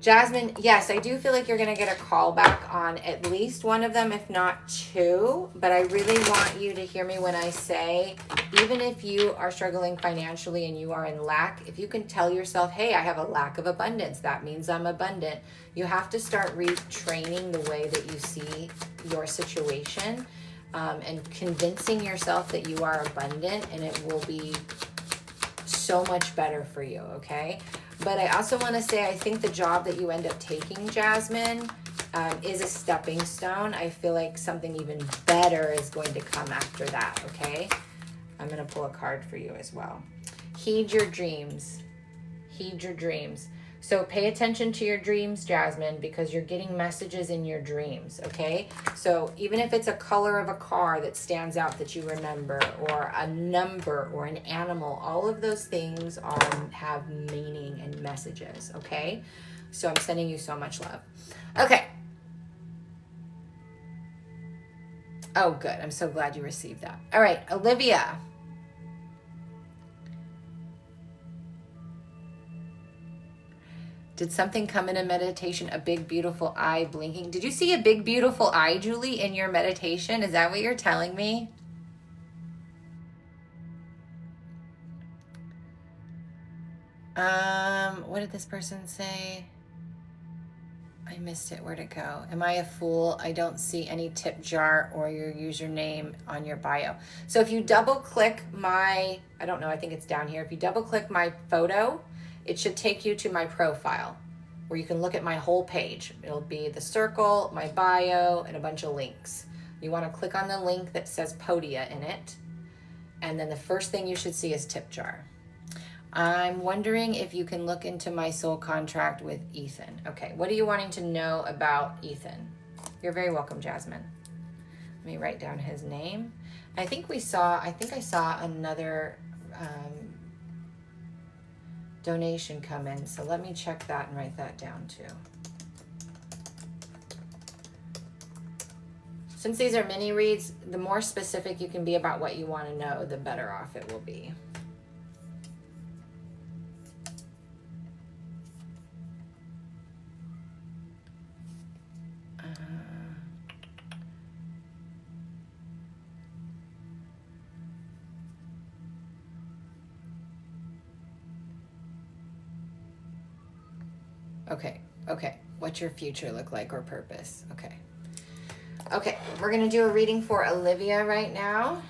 Jasmine, yes, I do feel like you're going to get a call back on at least one of them, if not 2. But I really want you to hear me when I say, even if you are struggling financially and you are in lack, if you can tell yourself, hey, I have a lack of abundance, that means I'm abundant. You have to start retraining the way that you see your situation, and convincing yourself that you are abundant, and it will be so much better for you, okay? But I also want to say, I think the job that you end up taking, Jasmine, is a stepping stone. I feel like something even better is going to come after that, okay? I'm going to pull a card for you as well. Heed your dreams. Heed your dreams. So pay attention to your dreams, Jasmine, because you're getting messages in your dreams, okay? So even if it's a color of a car that stands out that you remember, or a number or an animal, all of those things have meaning and messages, okay? So I'm sending you so much love. Okay. Oh, good. I'm so glad you received that. All right, Olivia. Did something come in a meditation? A big, beautiful eye blinking? Did you see a big, beautiful eye, Julie, in your meditation? Is that what you're telling me? What did this person say? I missed it. Where'd it go? Am I a fool? I don't see any tip jar or your username on your bio. So if you double click my, I don't know, I think it's down here. If you double click my photo, it should take you to my profile where you can look at my whole page. It'll be the circle, my bio, and a bunch of links. You want to click on the link that says Podia in it. And then the first thing you should see is tip jar. I'm wondering if you can look into my soul contract with Ethan. Okay, what are you wanting to know about Ethan? You're very welcome, Jasmine. Let me write down his name. I think I saw another donation come in, so let me check that and write that down too. Since these are mini reads, the more specific you can be about what you want to know, the better off it will be. Okay. What's your future look like, or purpose? Okay, we're going to do a reading for Olivia right now.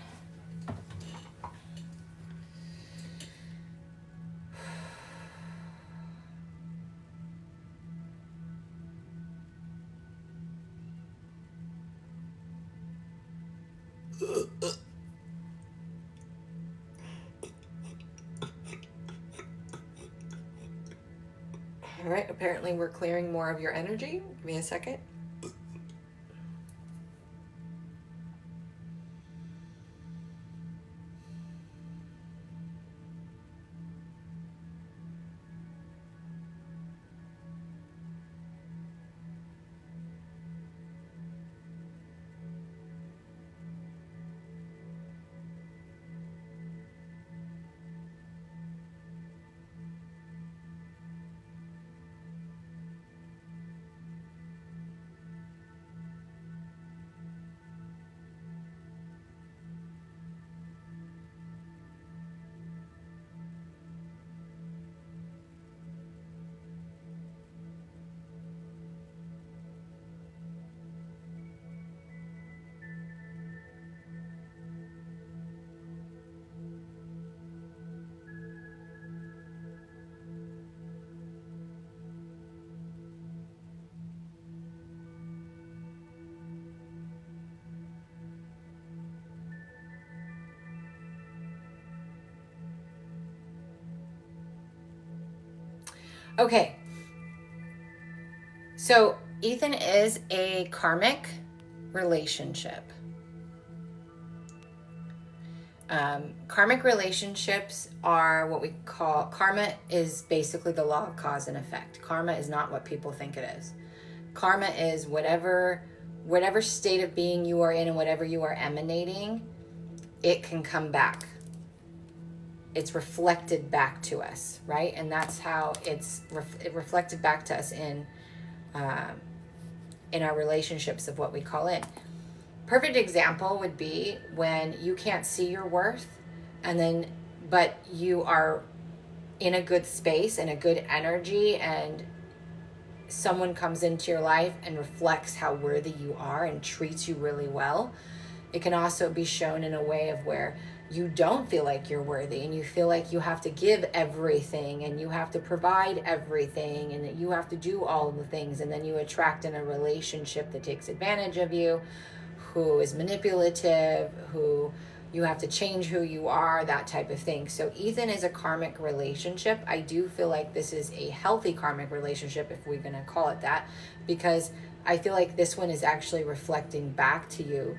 All right, apparently we're clearing more of your energy. Give me a second. Okay, so Ethan is a karmic relationship. Karmic relationships are what we call, karma is basically the law of cause and effect. Karma is not what people think it is. Karma is whatever state of being you are in and whatever you are emanating, it can come back. It's reflected back to us, right? And that's how it's reflected back to us in our relationships of what we call in. Perfect example would be when you can't see your worth, but you are in a good space and a good energy, and someone comes into your life and reflects how worthy you are and treats you really well. It can also be shown in a way of where you don't feel like you're worthy and you feel like you have to give everything and you have to provide everything and that you have to do all of the things, and then you attract in a relationship that takes advantage of you, who is manipulative, who you have to change who you are, that type of thing. So Ethan is a karmic relationship. I do feel like this is a healthy karmic relationship, if we're going to call it that, because I feel like this one is actually reflecting back to you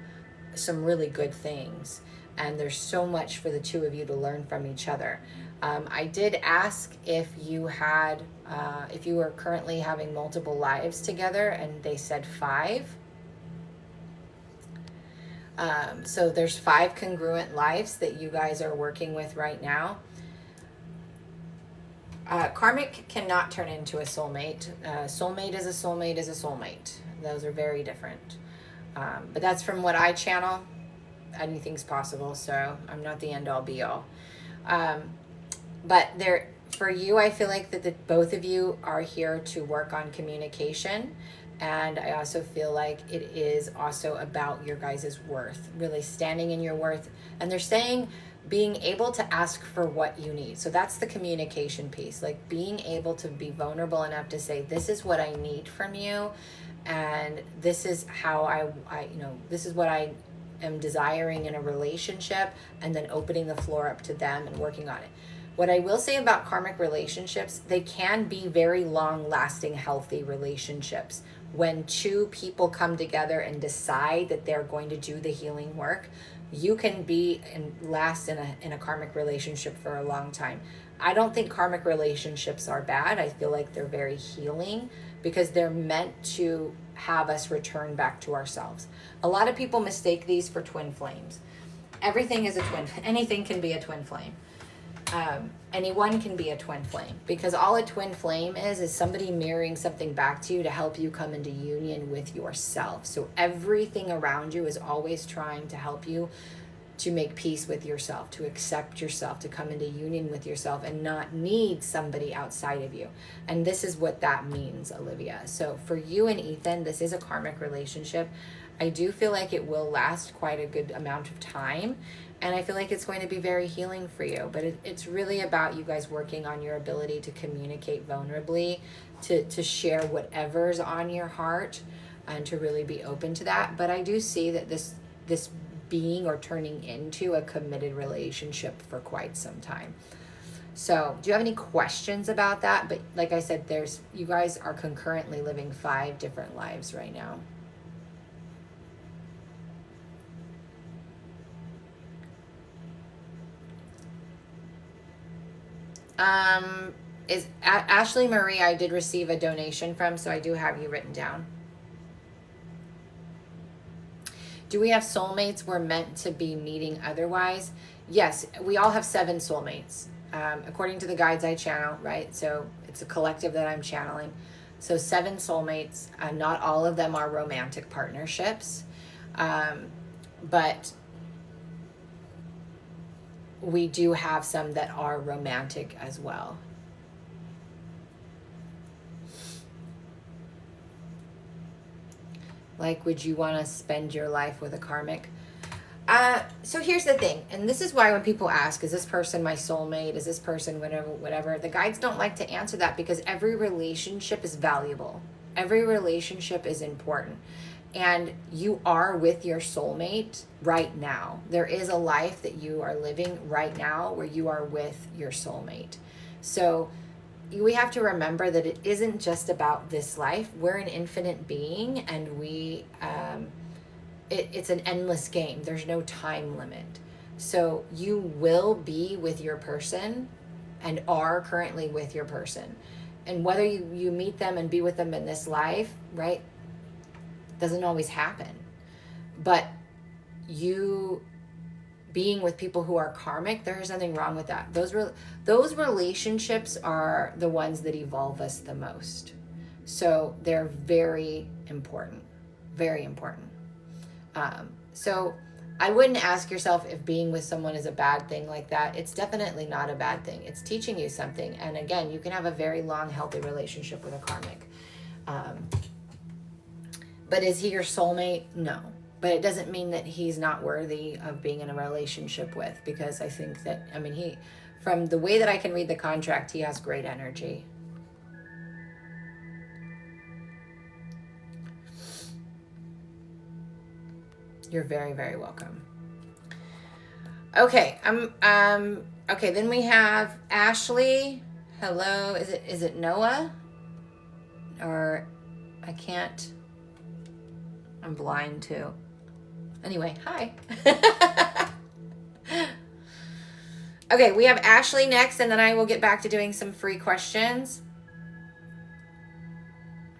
some really good things. And there's so much for the two of you to learn from each other. I did ask if you had, if you were currently having multiple lives together, and they said 5. So there's 5 congruent lives that you guys are working with right now. Karmic cannot turn into a soulmate. Soulmate is a soulmate is a soulmate. Those are very different. But that's from what I channel. Anything's possible, so I'm not the end all be all. But there, for you, I feel like that both of you are here to work on communication. And I also feel like it is also about your guys' worth, really standing in your worth. And they're saying being able to ask for what you need. So that's the communication piece, like being able to be vulnerable enough to say, this is what I need from you. And this is how I this is what I am desiring in a relationship, and then opening the floor up to them and working on it. What I will say about karmic relationships, they can be very long-lasting, healthy relationships. When 2 people come together and decide that they're going to do the healing work, you can be and last in a karmic relationship for a long time. I don't think karmic relationships are bad. I feel like they're very healing because they're meant to have us return back to ourselves. A lot of people mistake these for twin flames. Everything is a twin. Anything can be a twin flame. Anyone can be a twin flame, because all a twin flame is somebody mirroring something back to you to help you come into union with yourself. So everything around you is always trying to help you to make peace with yourself, to accept yourself, to come into union with yourself and not need somebody outside of you. And this is what that means, Olivia. So for you and Ethan, this is a karmic relationship. I do feel like it will last quite a good amount of time. And I feel like it's going to be very healing for you. But it's really about you guys working on your ability to communicate vulnerably, to share whatever's on your heart, and to really be open to that. But I do see that this being or turning into a committed relationship for quite some time. So do you have any questions about that? But like I said, you guys are concurrently living 5 different lives right now. Is Ashley Marie, I did receive a donation from, so I do have you written down. Do we have soulmates we're meant to be meeting otherwise? Yes, we all have 7 soulmates, according to the guides I channel, right? So it's a collective that I'm channeling. So 7 soulmates, not all of them are romantic partnerships, but we do have some that are romantic as well. Like, would you want to spend your life with a karmic? So here's the thing, and this is why when people ask, is this person my soulmate? Is this person whatever? The guides don't like to answer that, because every relationship is valuable. Every relationship is important. And you are with your soulmate right now. There is a life that you are living right now where you are with your soulmate. So we have to remember that it isn't just about this life. We're an infinite being, and it's an endless game. There's no time limit. So you will be with your person and are currently with your person. And whether you meet them and be with them in this life, right, doesn't always happen. But you being with people who are karmic, there is nothing wrong with that. Those relationships are the ones that evolve us the most. So they're very important, very important. So I wouldn't ask yourself if being with someone is a bad thing like that. It's definitely not a bad thing. It's teaching you something. And again, you can have a very long, healthy relationship with a karmic. But is he your soulmate? No. But it doesn't mean that he's not worthy of being in a relationship with, because I think that, from the way that I can read the contract, he has great energy. You're very, very welcome. Okay, okay, then we have Ashley. Hello, is it Noah? Or I can't, I'm blind too. Anyway, hi. Okay, we have Ashley next, and then I will get back to doing some free questions.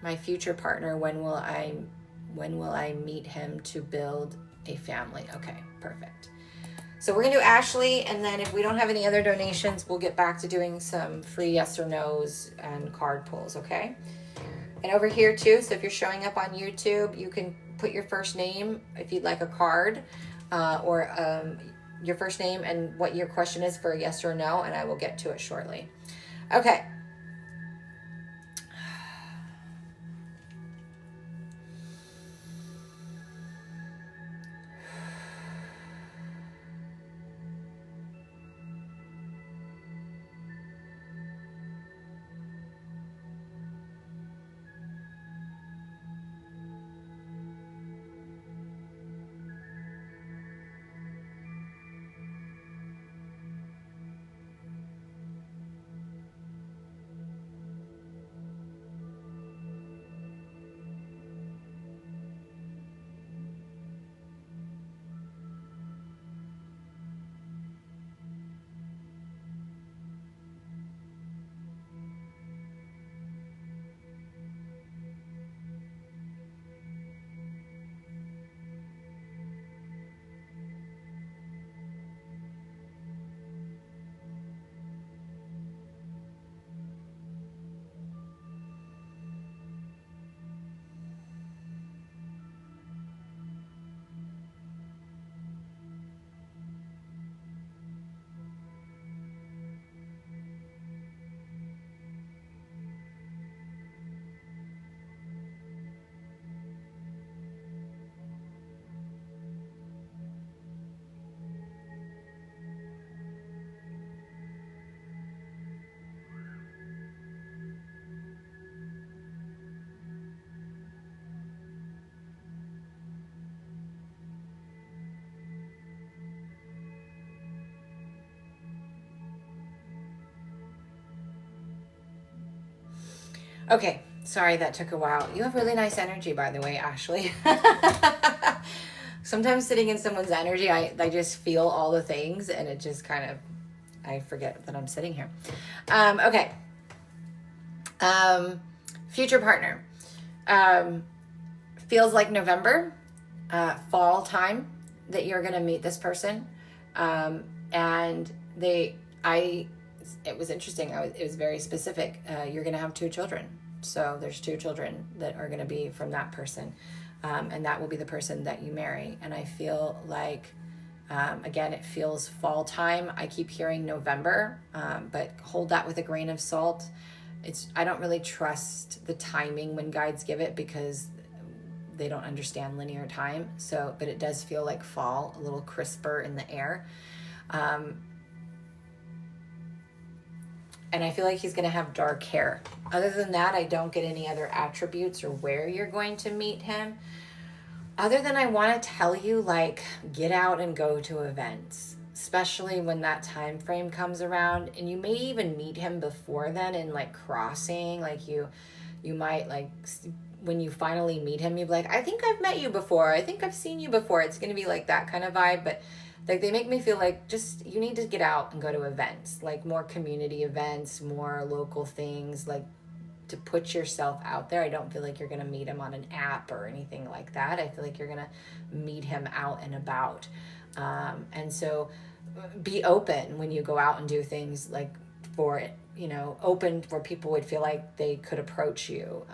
My future partner, when will I meet him to build a family? Okay, perfect. So we're gonna do Ashley, and then if we don't have any other donations, we'll get back to doing some free yes or no's and card pulls, okay? And over here too, so if you're showing up on YouTube, you can put your first name if you'd like a card, or your first name and what your question is for a yes or no, and I will get to it shortly. Okay. Okay, sorry that took a while. You have really nice energy, by the way, Ashley. Sometimes sitting in someone's energy, I just feel all the things, and it just kind of, I forget that I'm sitting here. Okay. Future partner. Feels like November, fall time that you're going to meet this person. And it was interesting. It was very specific. You're going to have 2 children. So there's 2 children that are going to be from that person. And that will be the person that you marry. And I feel like, again, it feels fall time. I keep hearing November, but hold that with a grain of salt. I don't really trust the timing when guides give it because they don't understand linear time. So, but it does feel like fall, a little crisper in the air. And I feel like he's going to have dark hair. Other than that, I don't get any other attributes or where you're going to meet him. Other than I want to tell you, like, get out and go to events, especially when that time frame comes around. And you may even meet him before then in, like, crossing. Like, you might, like, when you finally meet him, you'll be like, I think I've met you before. I think I've seen you before. It's going to be like that kind of vibe. But like, they make me feel like just, you need to get out and go to events, like more community events, more local things, like to put yourself out there. I don't feel like you're going to meet him on an app or anything like that. I feel like you're going to meet him out and about. And so be open when you go out and do things, like for it, open where people would feel like they could approach you.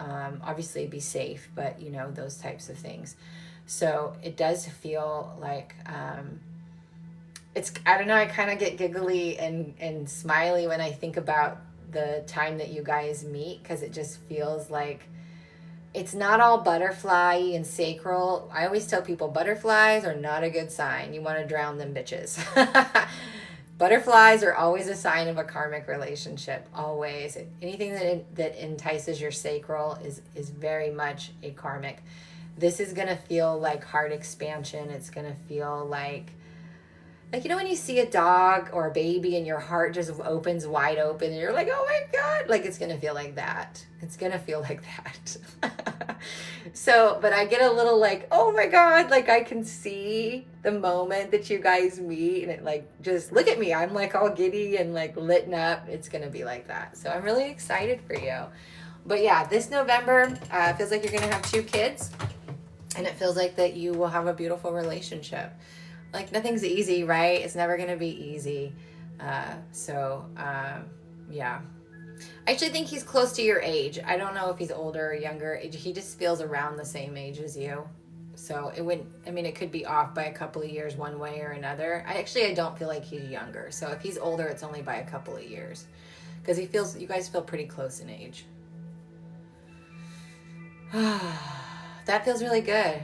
Obviously be safe, but those types of things. So it does feel like, I don't know, I kind of get giggly and smiley when I think about the time that you guys meet, because it just feels like it's not all butterfly and sacral. I always tell people butterflies are not a good sign. You want to drown them bitches. Butterflies are always a sign of a karmic relationship, always. Anything that entices your sacral is very much a karmic. This is going to feel like heart expansion. It's going to feel like Like, when you see a dog or a baby and your heart just opens wide open and you're like, oh my God, like it's going to feel like that. It's going to feel like that. So, but I get a little like, oh my God, like I can see the moment that you guys meet and it like, just look at me. I'm like all giddy and like lit up. It's going to be like that. So I'm really excited for you. But yeah, this November feels like you're going to have 2 kids and it feels like that you will have a beautiful relationship. Like nothing's easy, right? It's never going to be easy. Yeah. I actually think he's close to your age. I don't know if he's older or younger. He just feels around the same age as you. So it could be off by a couple of years one way or another. I don't feel like he's younger. So if he's older, it's only by a couple of years. Because you guys feel pretty close in age. That feels really good.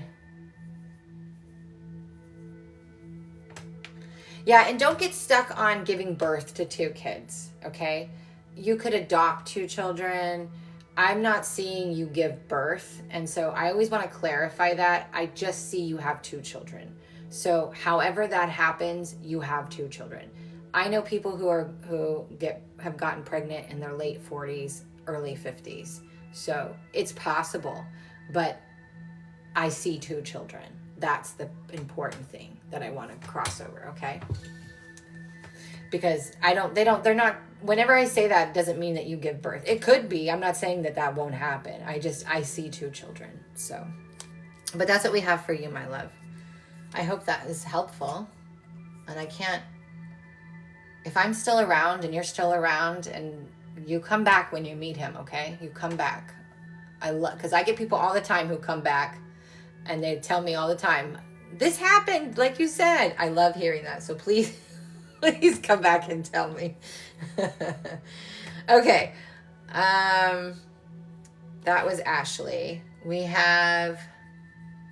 Yeah, and don't get stuck on giving birth to 2 kids, okay? You could adopt 2 children. I'm not seeing you give birth, and so I always want to clarify that. I just see you have 2 children. So however that happens, you have 2 children. I know people who have gotten pregnant in their late 40s, early 50s. So it's possible, but I see 2 children. That's the important thing that I want to cross over, okay? Because they're not, whenever I say that, it doesn't mean that you give birth. It could be, I'm not saying that won't happen. I see 2 children, so. But that's what we have for you, my love. I hope that is helpful. And if I'm still around and you're still around, and you come back when you meet him, okay? You come back. Because I get people all the time who come back and they tell me all the time, this happened, like you said. I love hearing that. So please, please come back and tell me. Okay. That was Ashley. We have,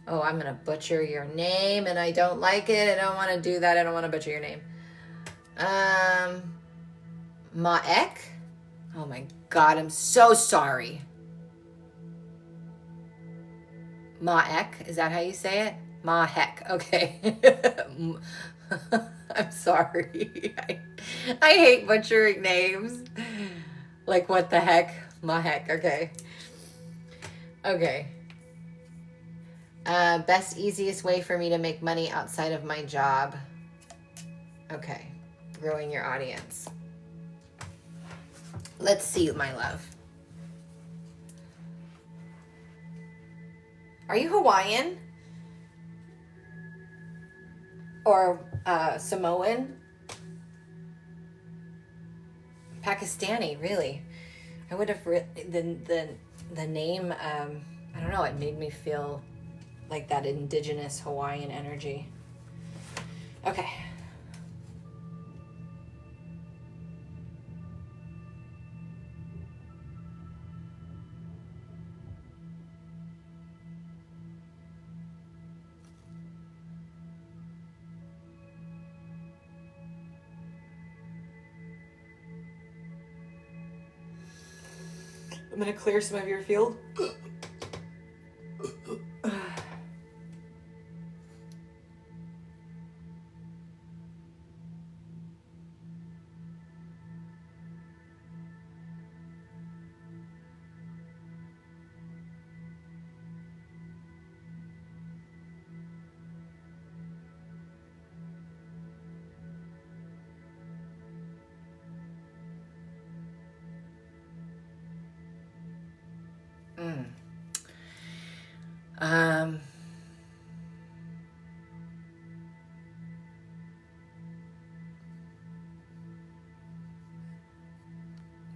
I'm going to butcher your name and I don't like it. I don't want to do that. I don't want to butcher your name. Maek. Oh my God. I'm so sorry. Maek, is that how you say it? Mahek, okay. I'm sorry. I hate butchering names. Like, what the heck? Mahek, okay. Okay. Best, easiest way for me to make money outside of my job. Okay. Growing your audience. Let's see, my love. Are you Hawaiian? Or Samoan? Pakistani, really. I would have the name, I don't know, it made me feel like that indigenous Hawaiian energy. Okay. I'm going to clear some of your field.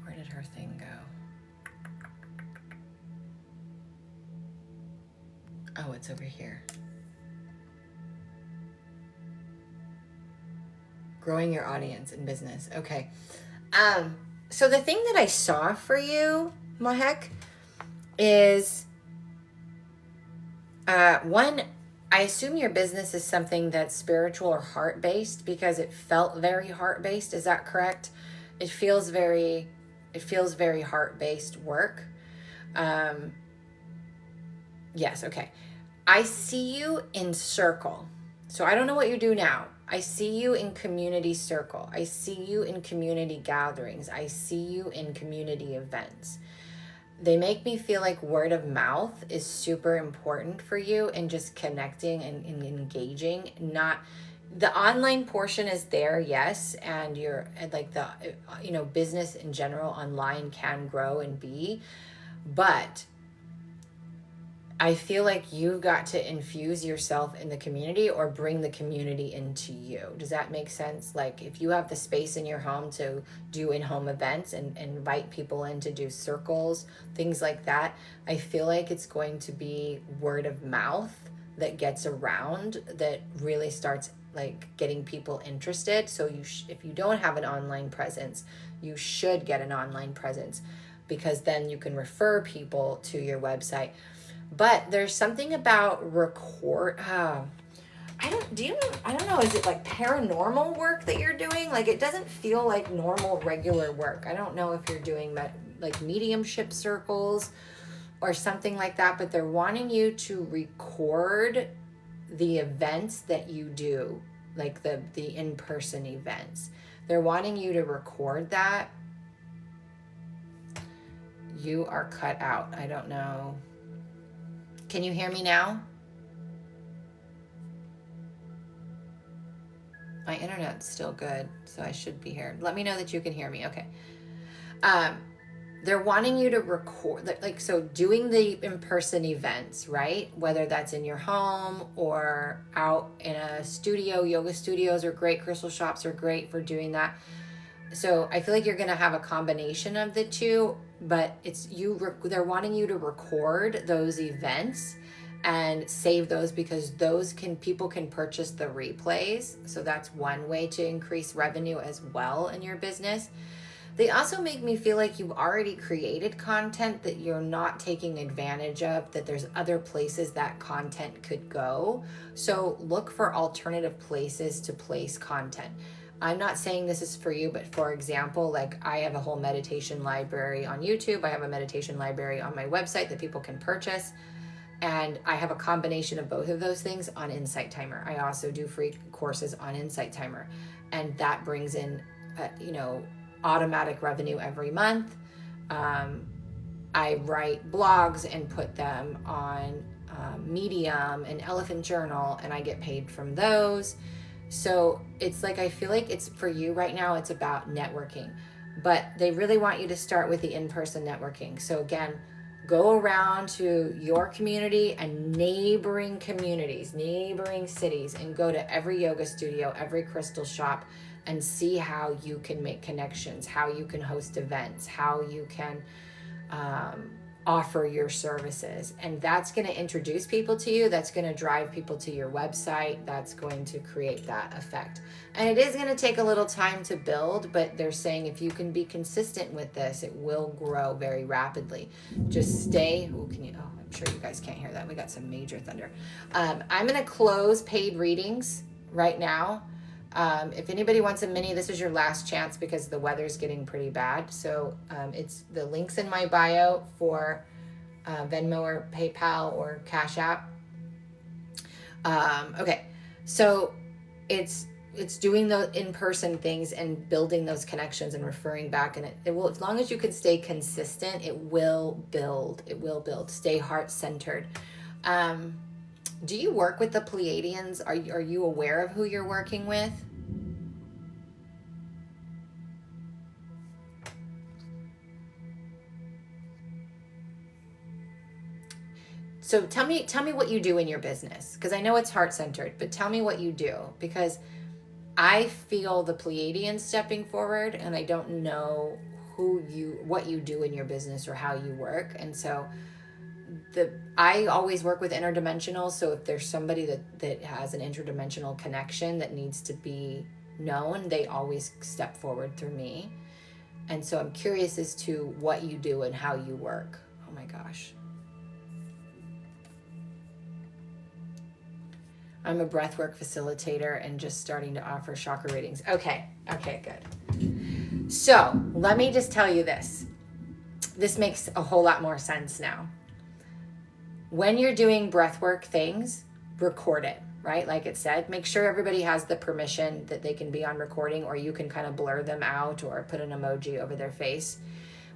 Where did her thing go? Oh, it's over here. Growing your audience in business. Okay. So the thing that I saw for you, Mahek, is one, I assume your business is something that's spiritual or heart-based because it felt very heart-based. Is that correct? It feels very heart-based work. Yes, okay. I see you in circle. So I don't know what you do now. I see you in community circle. I see you in community gatherings. I see you in community events. They make me feel like word of mouth is super important for you, and just connecting and engaging. Not the online portion is there, yes, and you're like the business in general online can grow and be, but I feel like you've got to infuse yourself in the community or bring the community into you. Does that make sense? Like if you have the space in your home to do in-home events and invite people in to do circles, things like that, I feel like it's going to be word of mouth that gets around, that really starts like getting people interested. So if you don't have an online presence, you should get an online presence, because then you can refer people to your website. But there's something about I don't know, is it like paranormal work that you're doing? Like it doesn't feel like normal regular work. I don't know if you're doing like mediumship circles or something like that, but they're wanting you to record the events that you do, like the in-person events. They're wanting you to record that. You are cut out. I don't know. Can you hear me now? My internet's still good, so I should be here. Let me know that you can hear me. Okay. They're wanting you to record, like, so doing the in-person events, right? Whether that's in your home or out in a studio. Yoga studios are great. Crystal shops are great for doing that. So I feel like you're going to have a combination of the two, but they're wanting you to record those events and save those, because people can purchase the replays. So that's one way to increase revenue as well in your business. They also make me feel like you've already created content that you're not taking advantage of, that there's other places that content could go. So look for alternative places to place content. I'm not saying this is for you, but for example, like I have a whole meditation library on YouTube. I have a meditation library on my website that people can purchase. And I have a combination of both of those things on Insight Timer. I also do free courses on Insight Timer. And that brings in, automatic revenue every month. I write blogs and put them on Medium and Elephant Journal, and I get paid from those. So it's like, I feel like it's for you right now, it's about networking, but they really want you to start with the in-person networking. So again, go around to your community and neighboring communities, neighboring cities, and go to every yoga studio, every crystal shop, and see how you can make connections, how you can host events, how you can offer your services. And that's going to introduce people to you. That's going to drive people to your website. That's going to create that effect. And it is going to take a little time to build, but they're saying if you can be consistent with this, it will grow very rapidly. Just stay. I'm sure you guys can't hear that. We got some major thunder. I'm going to close paid readings right now. If anybody wants a mini, this is your last chance because the weather's getting pretty bad. So it's the links in my bio for Venmo or PayPal or Cash App. Okay, so it's doing the in-person things and building those connections and referring back, and it will, as long as you can stay consistent, it will build. It will build. Stay heart-centered. Do you work with the Pleiadians? Are you aware of who you're working with? So tell me what you do in your business, because I know it's heart-centered, but tell me what you do, because I feel the Pleiadians stepping forward, and I don't know what you do in your business or how you work. And so I always work with interdimensionals. So if there's somebody that has an interdimensional connection that needs to be known, they always step forward through me. And so I'm curious as to what you do and how you work. Oh my gosh. I'm a breathwork facilitator and just starting to offer chakra readings. Okay, good. So let me just tell you this. This makes a whole lot more sense now. When you're doing breathwork things, record it, right? Like it said, make sure everybody has the permission that they can be on recording, or you can kind of blur them out or put an emoji over their face.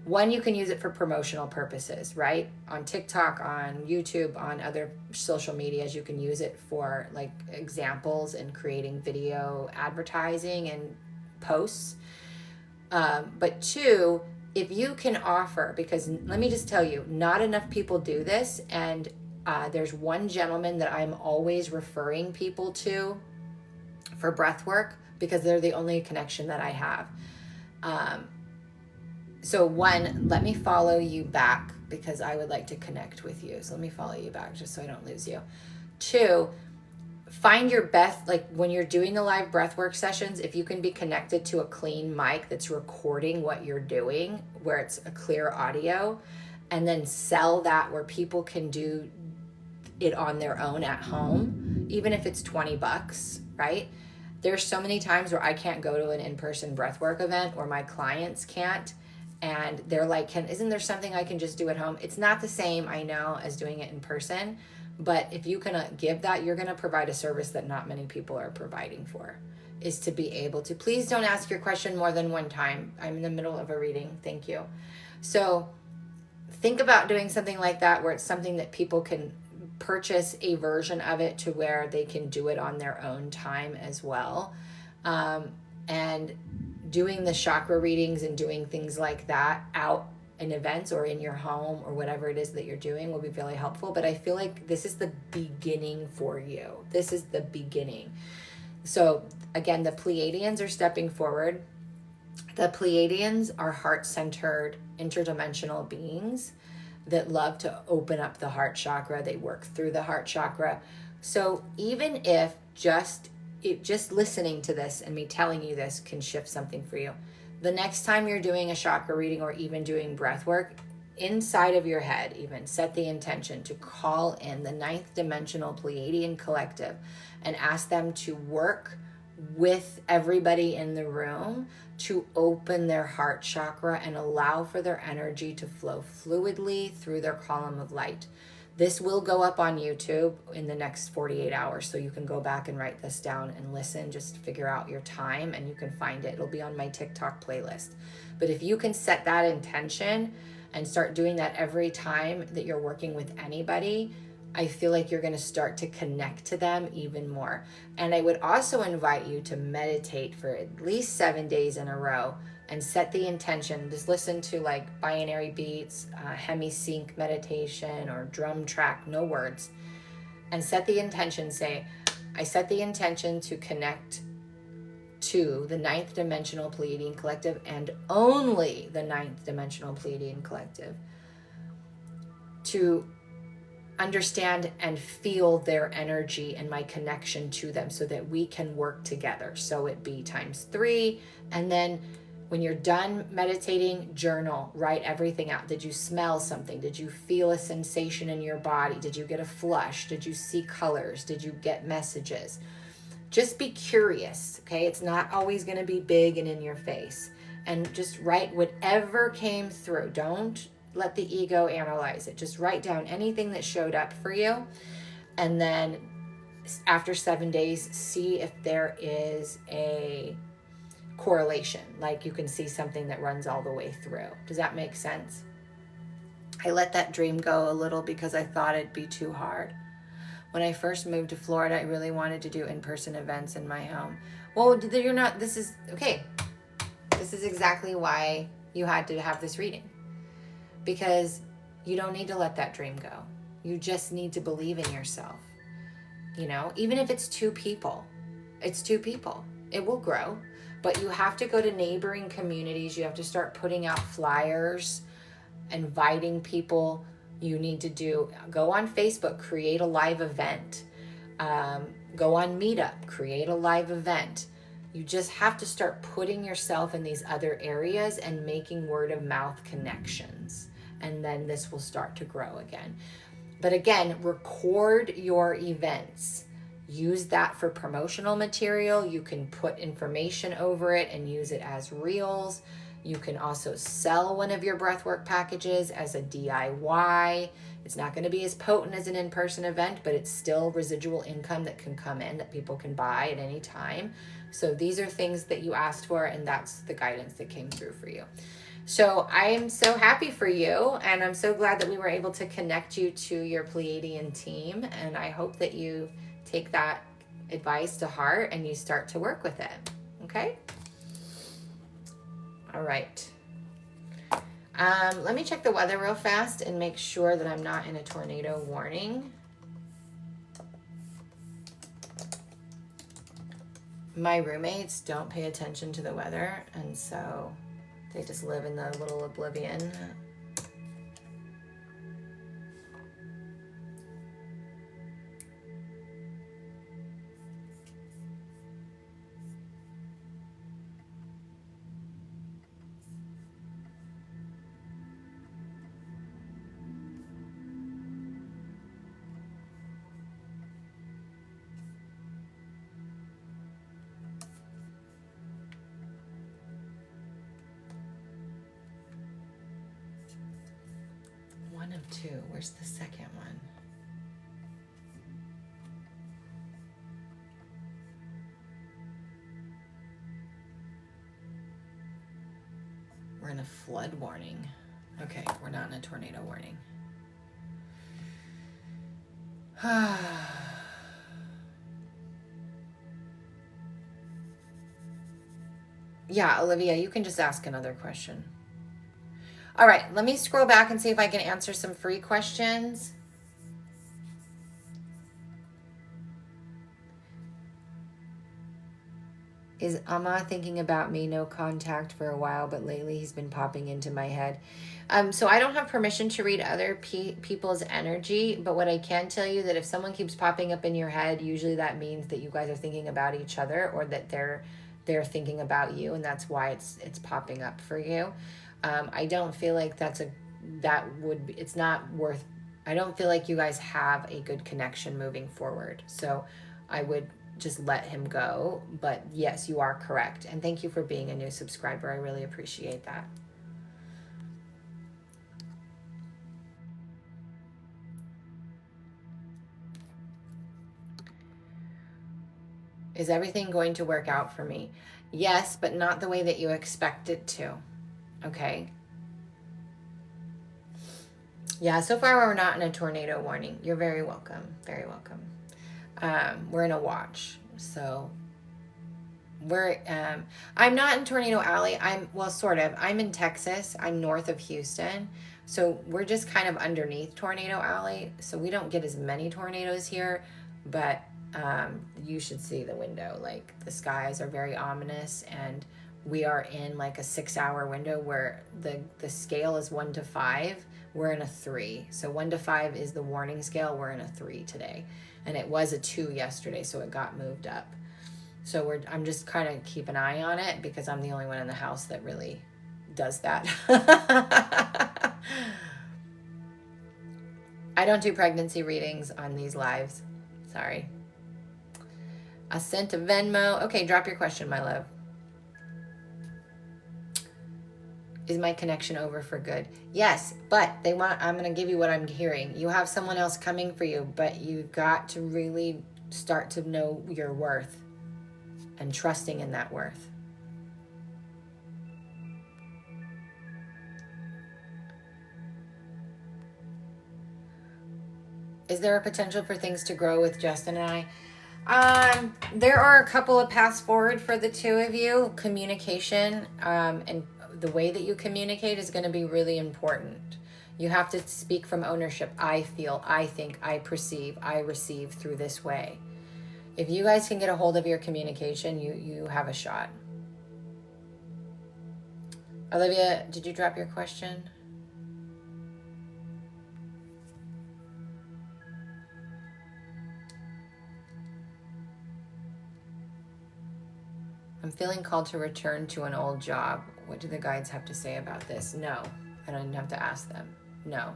One, you can use it for promotional purposes, right? On TikTok, on YouTube, on other social medias, you can use it for like examples and creating video advertising and posts. But two, if you can offer, because let me just tell you, not enough people do this. And there's one gentleman that I'm always referring people to for breath work because they're the only connection that I have. So one, let me follow you back because I would like to connect with you. So let me follow you back just so I don't lose you. Two, find your best, like when you're doing the live breathwork sessions, if you can be connected to a clean mic that's recording what you're doing, where it's a clear audio, and then sell that where people can do it on their own at home, even if it's $20, right? There's so many times where I can't go to an in-person breathwork event or my clients can't. And they're like, isn't there something I can just do at home? It's not the same, I know, as doing it in person. But if you can give that, you're going to provide a service that not many people are providing for, is to be able to. Please don't ask your question more than one time. I'm in the middle of a reading. Thank you. So think about doing something like that where it's something that people can purchase a version of it to where they can do it on their own time as well. And doing the chakra readings and doing things like that out in events or in your home or whatever it is that you're doing will be really helpful. But I feel like this is the beginning for you. This is the beginning. So again, the Pleiadians are stepping forward. The Pleiadians are heart-centered, interdimensional beings that love to open up the heart chakra. They work through the heart chakra. So even if just listening to this and me telling you this can shift something for you, the next time you're doing a chakra reading or even doing breath work, inside of your head, even set the intention to call in the ninth dimensional Pleiadian collective and ask them to work with everybody in the room to open their heart chakra and allow for their energy to flow fluidly through their column of light. This will go up on YouTube in the next 48 hours, so you can go back and write this down and listen. Just figure out your time and you can find it. It'll be on my TikTok playlist. But if you can set that intention and start doing that every time that you're working with anybody, I feel like you're going to start to connect to them even more. And I would also invite you to meditate for at least 7 days in a row and set the intention. Just listen to like binary beats, hemi-sync meditation, or drum track, no words. And set the intention, say, I set the intention to connect to the ninth dimensional Pleiadian collective and only the ninth dimensional Pleiadian collective, to understand and feel their energy and my connection to them so that we can work together. So it be ×3. And then when you're done meditating, journal, write everything out. Did you smell something? Did you feel a sensation in your body? Did you get a flush? Did you see colors? Did you get messages? Just be curious, okay? It's not always going to be big and in your face. And just write whatever came through. Don't let the ego analyze it. Just write down anything that showed up for you. And then after 7 days, see if there is a correlation, like you can see something that runs all the way through. Does that make sense? I let that dream go a little because I thought it'd be too hard. When I first moved to Florida, I really wanted to do in-person events in my home. Well, you're not, this is, okay. This is exactly why you had to have this reading. Because you don't need to let that dream go. You just need to believe in yourself. You know, even if it's 2 people, it's 2 people. It will grow. But you have to go to neighboring communities. You have to start putting out flyers, inviting people. You need to go on Facebook, create a live event. Go on Meetup, create a live event. You just have to start putting yourself in these other areas and making word of mouth connections. And then this will start to grow again. But again, record your events. Use that for promotional material. You can put information over it and use it as reels. You can also sell one of your breathwork packages as a DIY. It's not going to be as potent as an in-person event, but it's still residual income that can come in that people can buy at any time. So these are things that you asked for, and that's the guidance that came through for you. So I am so happy for you, and I'm so glad that we were able to connect you to your Pleiadian team, and I hope that you take that advice to heart and you start to work with it. Okay? All right. Let me check the weather real fast and make sure that I'm not in a tornado warning. My roommates don't pay attention to the weather, and so they just live in the little oblivion. One of two. Where's the second one? We're in a flood warning. Okay, we're not in a tornado warning. Yeah, Olivia, you can just ask another question. All right, let me scroll back and see if I can answer some free questions. Is Amma thinking about me? No contact for a while, but lately he's been popping into my head. So I don't have permission to read other people's energy, but what I can tell you that if someone keeps popping up in your head, usually that means that you guys are thinking about each other, or that they're thinking about you, and that's why it's popping up for you. I don't feel like it's not worth, I don't feel like you guys have a good connection moving forward. So I would just let him go. But yes, you are correct. And thank you for being a new subscriber. I really appreciate that. Is everything going to work out for me? Yes, but not the way that you expect it to. Okay. Yeah, so far we're not in a tornado warning. You're very welcome. Very welcome. We're in a watch. So I'm not in Tornado Alley. Sort of. I'm in Texas. I'm north of Houston. So we're just kind of underneath Tornado Alley. So we don't get as many tornadoes here, but you should see the window. Like, the skies are very ominous, and we are in like a 6-hour window where the scale is 1 to 5. We're in a 3. So 1 to 5 is the warning scale. We're in a 3 today. And it was a 2 yesterday, so it got moved up. So I'm just kind of keep an eye on it, because I'm the only one in the house that really does that. I don't do pregnancy readings on these lives. Sorry. I sent a Venmo. Okay, drop your question, my love. Is my connection over for good? Yes, but I'm going to give you what I'm hearing. You have someone else coming for you, but you've got to really start to know your worth and trusting in that worth. Is there a potential for things to grow with Justin and I? There are a couple of paths forward for the two of you. Communication, and the way that you communicate is going to be really important. You have to speak from ownership. I feel, I think, I perceive, I receive through this way. If you guys can get a hold of your communication, you have a shot. Olivia, did you drop your question? I'm feeling called to return to an old job. What do the guides have to say about this? No, I don't even have to ask them. No.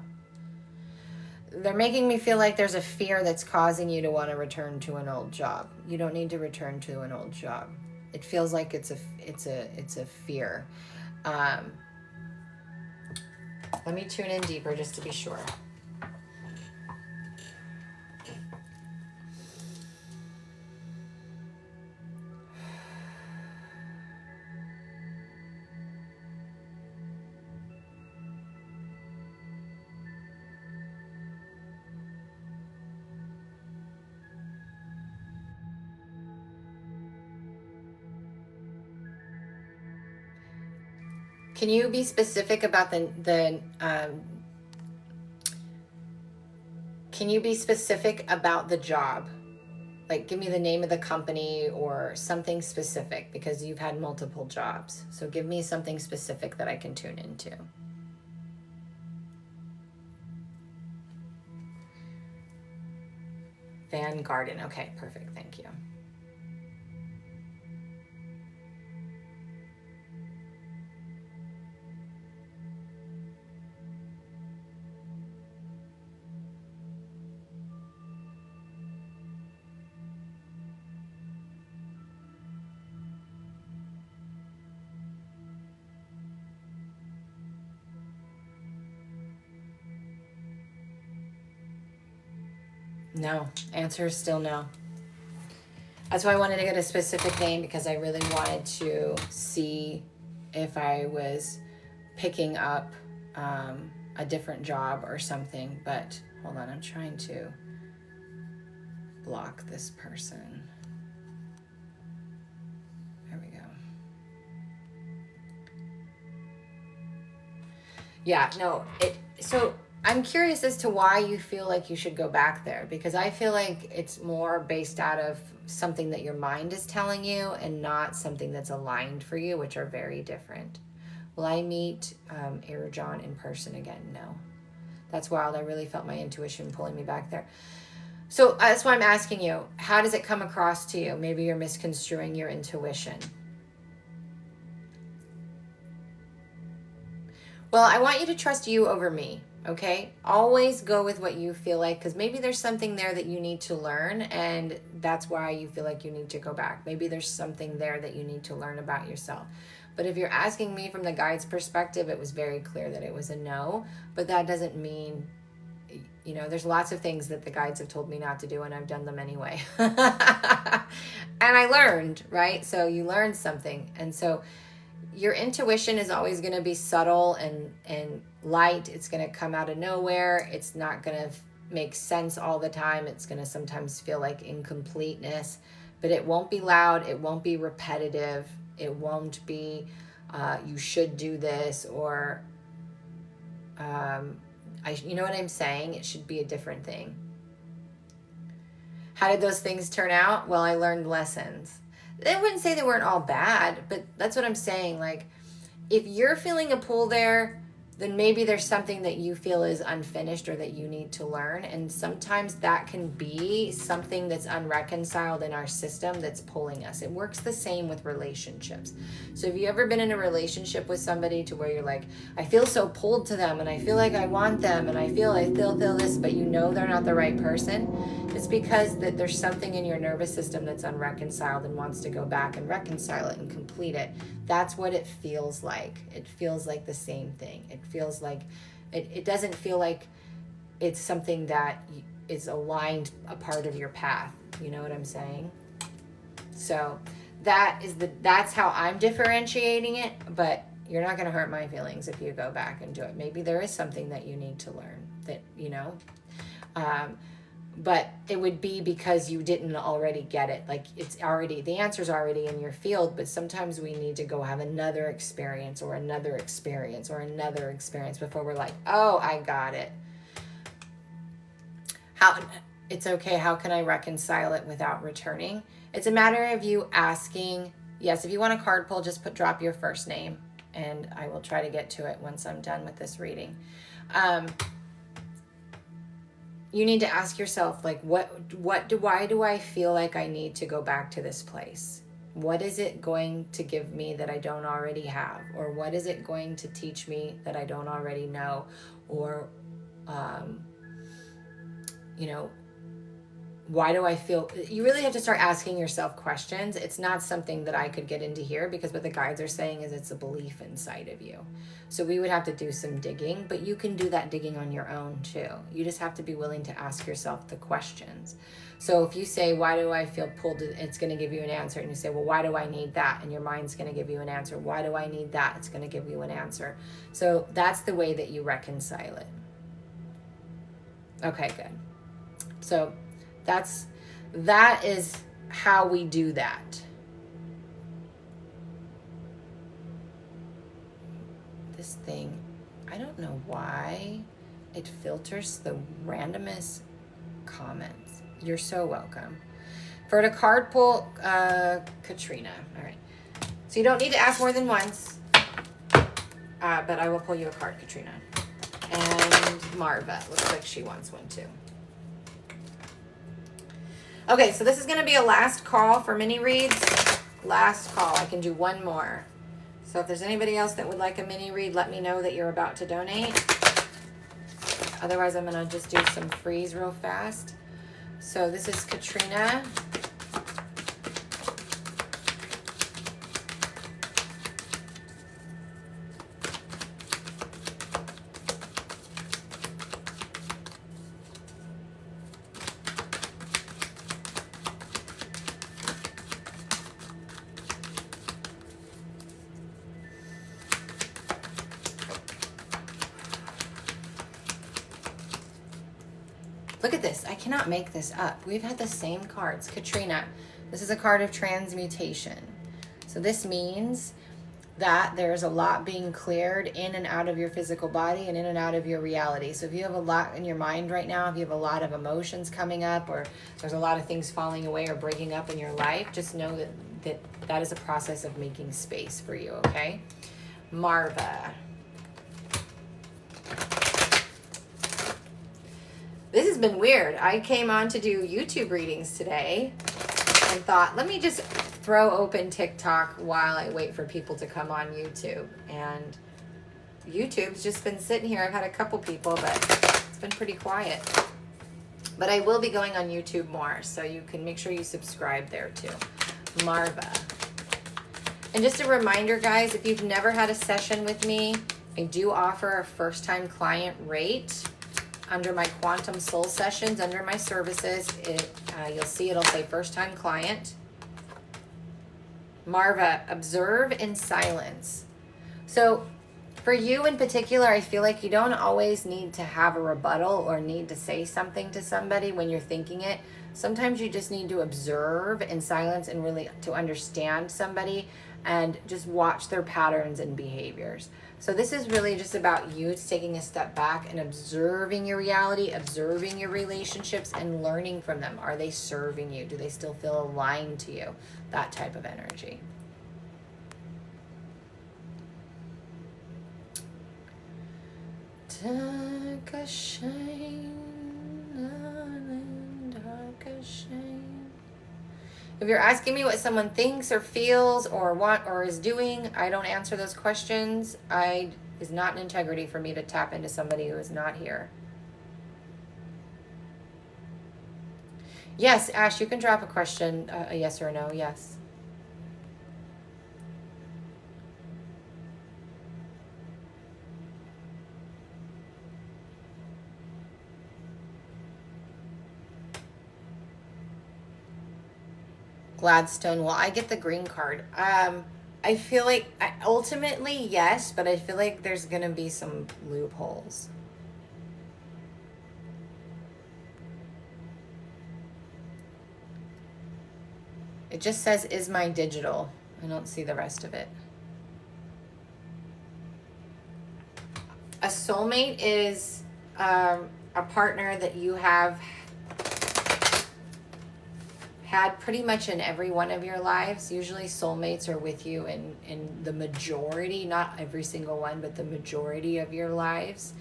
They're making me feel like there's a fear that's causing you to want to return to an old job. You don't need to return to an old job. It feels like it's a fear. Let me tune in deeper just to be sure. Can you be specific about can you be specific about the job? Like, give me the name of the company or something specific, because you've had multiple jobs. So give me something specific that I can tune into. Van Garden. Okay, perfect. Thank you. No, answer is still no. That's why I wanted to get a specific name, because I really wanted to see if I was picking up a different job or something. But hold on, I'm trying to block this person. There we go. Yeah, no, so I'm curious as to why you feel like you should go back there, because I feel like it's more based out of something that your mind is telling you and not something that's aligned for you, which are very different. Will I meet John in person again? No. That's wild. I really felt my intuition pulling me back there. So that's why I'm asking you, how does it come across to you? Maybe you're misconstruing your intuition. Well, I want you to trust you over me. Okay, always go with what you feel like, because maybe there's something there that you need to learn, and that's why you feel like you need to go back. Maybe there's something there that you need to learn about yourself. But if you're asking me from the guide's perspective, it was very clear that it was a no. But that doesn't mean, you know, there's lots of things that the guides have told me not to do, and I've done them anyway. And I learned, right? So you learned something. And so your intuition is always going to be subtle and light. It's going to come out of nowhere. It's not going to make sense all the time. It's going to sometimes feel like incompleteness, but it won't be loud. It won't be repetitive. It won't be, you should do this, or, you know what I'm saying? It should be a different thing. How did those things turn out? Well, I learned lessons. I wouldn't say they weren't all bad, but that's what I'm saying. Like, if you're feeling a pull there, then maybe there's something that you feel is unfinished or that you need to learn. And sometimes that can be something that's unreconciled in our system that's pulling us. It works the same with relationships. So have you ever been in a relationship with somebody to where you're like, I feel so pulled to them, and I feel like I want them, and I feel this, but you know they're not the right person? It's because that there's something in your nervous system that's unreconciled and wants to go back and reconcile it and complete it. That's what it feels like. It feels like the same thing. It feels like, it doesn't feel like it's something that is aligned a part of your path. You know what I'm saying? So that's how I'm differentiating it, but you're not going to hurt my feelings if you go back and do it. Maybe there is something that you need to learn that, you know, but it would be because you didn't already get it. Like, it's already, the answer's already in your field, but sometimes we need to go have another experience or another experience or another experience before we're like, oh, I got it. It's okay. How can I reconcile it without returning? It's a matter of you asking. Yes, if you want a card pull, just drop your first name, and I will try to get to it once I'm done with this reading. You need to ask yourself, like, why do I feel like I need to go back to this place? What is it going to give me that I don't already have? Or what is it going to teach me that I don't already know? Or, you know, why do I feel, you really have to start asking yourself questions. It's not something that I could get into here, because what the guides are saying is it's a belief inside of you. So we would have to do some digging, but you can do that digging on your own too. You just have to be willing to ask yourself the questions. So if you say, why do I feel pulled to, it's going to give you an answer. And you say, well, why do I need that? And your mind's going to give you an answer. Why do I need that? It's going to give you an answer. So that's the way that you reconcile it. Okay, good. So that is how we do that. This thing, I don't know why it filters the randomest comments. You're so welcome. For the card pull, Katrina. All right. So you don't need to ask more than once, but I will pull you a card, Katrina. And Marva, looks like she wants one too. Okay, so this is going to be a last call for mini reads. Last call. I can do one more. So if there's anybody else that would like a mini read, let me know that you're about to donate. Otherwise, I'm going to just do some freeze real fast. So this is Katrina. Look at this. I cannot make this up. We've had the same cards. Katrina, this is a card of transmutation. So this means that there's a lot being cleared in and out of your physical body and in and out of your reality. So if you have a lot in your mind right now, if you have a lot of emotions coming up, or there's a lot of things falling away or breaking up in your life, just know that is a process of making space for you, okay? Marva. This has been weird. I came on to do YouTube readings today and thought, let me just throw open TikTok while I wait for people to come on YouTube. And YouTube's just been sitting here. I've had a couple people, but it's been pretty quiet. But I will be going on YouTube more, so you can make sure you subscribe there too. Marva. And just a reminder, guys, if you've never had a session with me, I do offer a first-time client rate. Under my Quantum Soul sessions, under my services, you'll see it'll say first time client. Marva, observe in silence. So for you in particular, I feel like you don't always need to have a rebuttal or need to say something to somebody when you're thinking it. Sometimes you just need to observe in silence and really to understand somebody and just watch their patterns and behaviors. So this is really just about you taking a step back and observing your reality, observing your relationships, and learning from them. Are they serving you? Do they still feel aligned to you? That type of energy. Dark as shame, dark as shame. If you're asking me what someone thinks or feels or want or is doing, I don't answer those questions. It's not an integrity for me to tap into somebody who is not here. Yes, Ash, you can drop a question, a yes or a no, yes. Gladstone, well, I get the green card. I feel like, ultimately, yes, but I feel like there's going to be some loopholes. It just says, is my digital? I don't see the rest of it. A soulmate is a partner that you have had pretty much in every one of your lives. Usually soulmates are with you in the majority, not every single one, but the majority of your lives.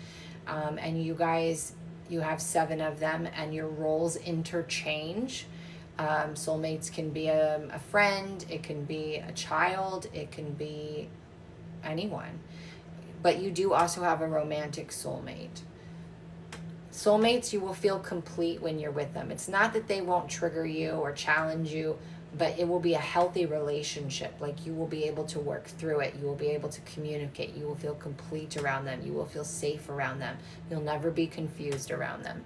And you guys, you have 7 of them and your roles interchange. Soulmates can be a friend, it can be a child, it can be anyone. But you do also have a romantic soulmate. Soulmates, you will feel complete when you're with them. It's not that they won't trigger you or challenge you, but it will be a healthy relationship. Like, you will be able to work through it. You will be able to communicate. You will feel complete around them. You will feel safe around them. You'll never be confused around them.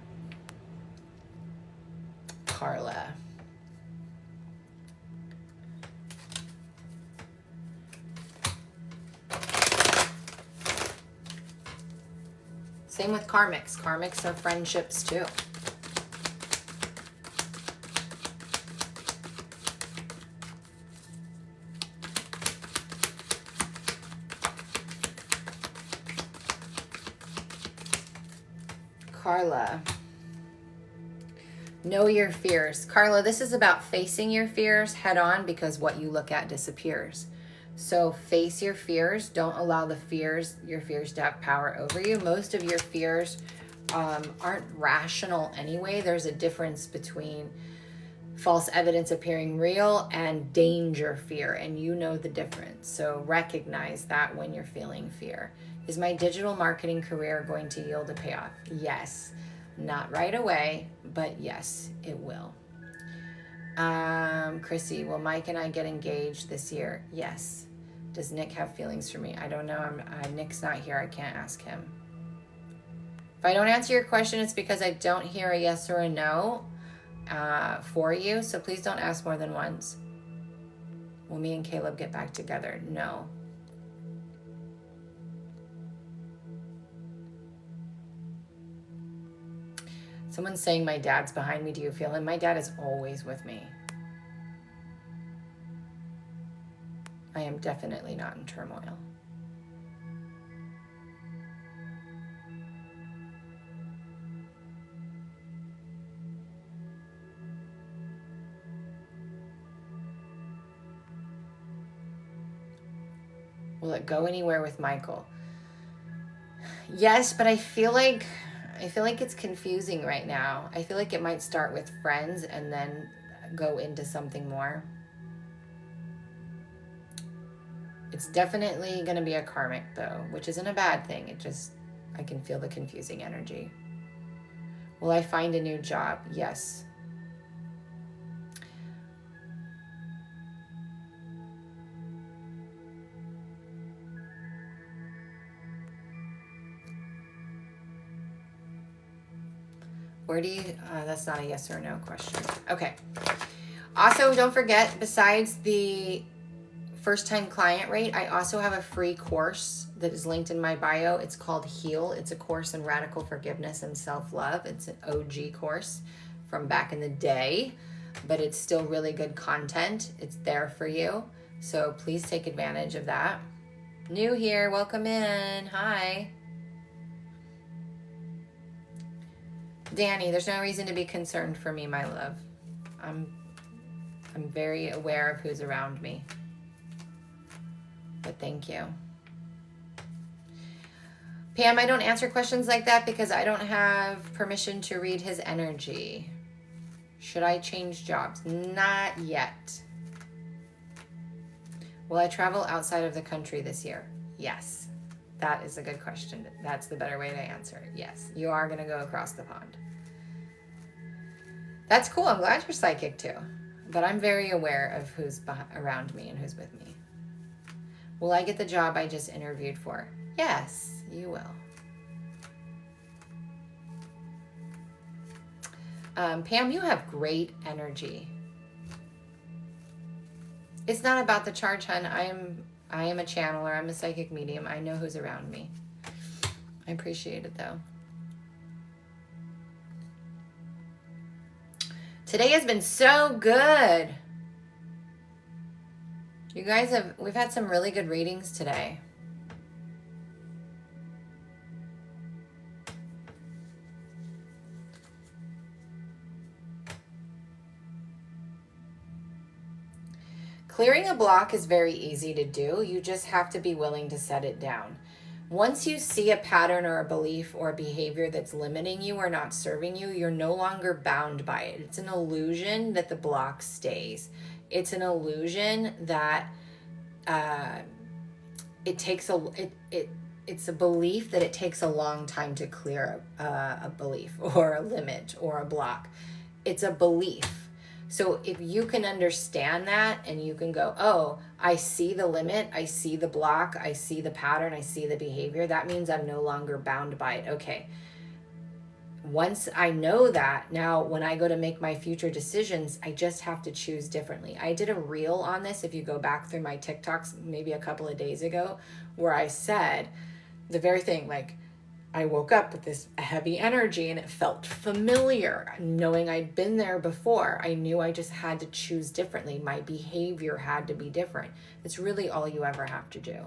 Carla. Same with karmics. Karmics are friendships too. Carla. Know your fears. Carla, this is about facing your fears head on, because what you look at disappears. So face your fears. Don't allow your fears to have power over you. Most of your fears aren't rational anyway. There's a difference between false evidence appearing real and danger fear, and you know the difference. So recognize that when you're feeling fear. Is my digital marketing career going to yield a payoff? Yes. Not right away, but yes, it will. Chrissy, will Mike and I get engaged this year? Yes. Does Nick have feelings for me? I don't know. Nick's not here. I can't ask him. If I don't answer your question, it's because I don't hear a yes or a no for you. So please don't ask more than once. Will me and Caleb get back together? No. Someone's saying my dad's behind me. Do you feel him? My dad is always with me. I am definitely not in turmoil. Will it go anywhere with Michael? Yes, but I feel like it's confusing right now. I feel like it might start with friends and then go into something more. It's definitely going to be a karmic though, which isn't a bad thing. I can feel the confusing energy. Will I find a new job? Yes. Where do you, that's not a yes or no question. Okay. Also, don't forget, besides the first-time client rate, I also have a free course that is linked in my bio. It's called Heal. It's a course in radical forgiveness and self-love. It's an OG course from back in the day, but it's still really good content. It's there for you. So please take advantage of that. New here, welcome in. Hi. Danny, there's no reason to be concerned for me, my love. I'm very aware of who's around me. But thank you. Pam, I don't answer questions like that because I don't have permission to read his energy. Should I change jobs? Not yet. Will I travel outside of the country this year? Yes. That is a good question. That's the better way to answer it. Yes, you are going to go across the pond. That's cool. I'm glad you're psychic too. But I'm very aware of who's around me and who's with me. Will I get the job I just interviewed for? Yes, you will. Pam, you have great energy. It's not about the charge, hun. I am a channeler. I'm a psychic medium. I know who's around me. I appreciate it though. Today has been so good. You guys we've had some really good readings today. Clearing a block is very easy to do. You just have to be willing to set it down. Once you see a pattern or a belief or a behavior that's limiting you or not serving you, you're no longer bound by it. It's an illusion that the block stays. It's an it it's a belief that it takes a long time to clear a belief or a limit or a block. It's a belief. So if you can understand that and you can go, oh, I see the limit, I see the block, I see the pattern, I see the behavior, that means I'm no longer bound by it. Okay. Once I know that, now when I go to make my future decisions, I just have to choose differently. I did a reel on this, if you go back through my TikToks maybe a couple of days ago, where I said the very thing, like, I woke up with this heavy energy and it felt familiar. Knowing I'd been there before, I knew I just had to choose differently. My behavior had to be different. It's really all you ever have to do.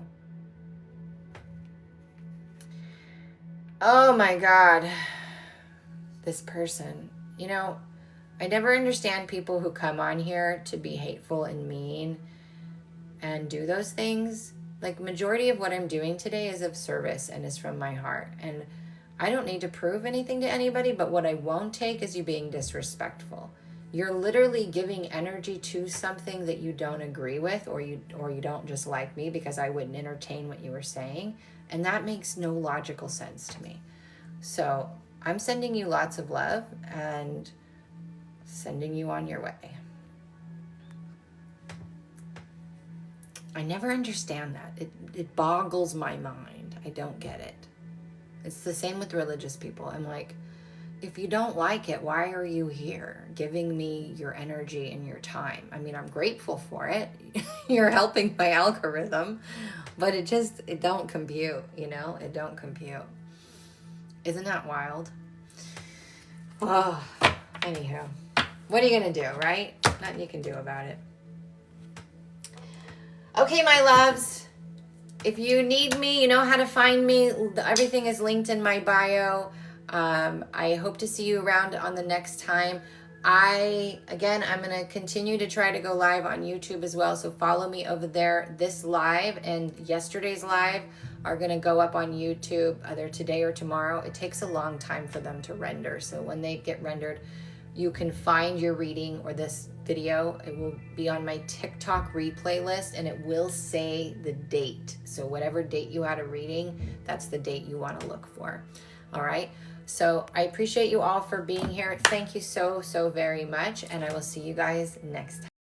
Oh my God. This person, you know, I never understand people who come on here to be hateful and mean and do those things. Like, majority of what I'm doing today is of service and is from my heart. And I don't need to prove anything to anybody, but what I won't take is you being disrespectful. You're literally giving energy to something that you don't agree with, or you don't just like me because I wouldn't entertain what you were saying. And that makes no logical sense to me. So I'm sending you lots of love and sending you on your way. I never understand that. It boggles my mind. I don't get it. It's the same with religious people. I'm like, if you don't like it, why are you here giving me your energy and your time? I mean, I'm grateful for it. You're helping my algorithm, but it don't compute, you know? It don't compute. Isn't that wild? Oh, anywho, what are you going to do, right? Nothing you can do about it. Okay, my loves, if you need me, you know how to find me. Everything is linked in my bio. I hope to see you around on the next time. I'm going to continue to try to go live on YouTube as well. So follow me over there. This live and yesterday's live are going to go up on YouTube either today or tomorrow. It takes a long time for them to render. So when they get rendered, you can find your reading or this video. It will be on my TikTok replay list and it will say the date. So whatever date you had a reading, that's the date you want to look for. All right. So I appreciate you all for being here. Thank you so, so very much. And I will see you guys next time.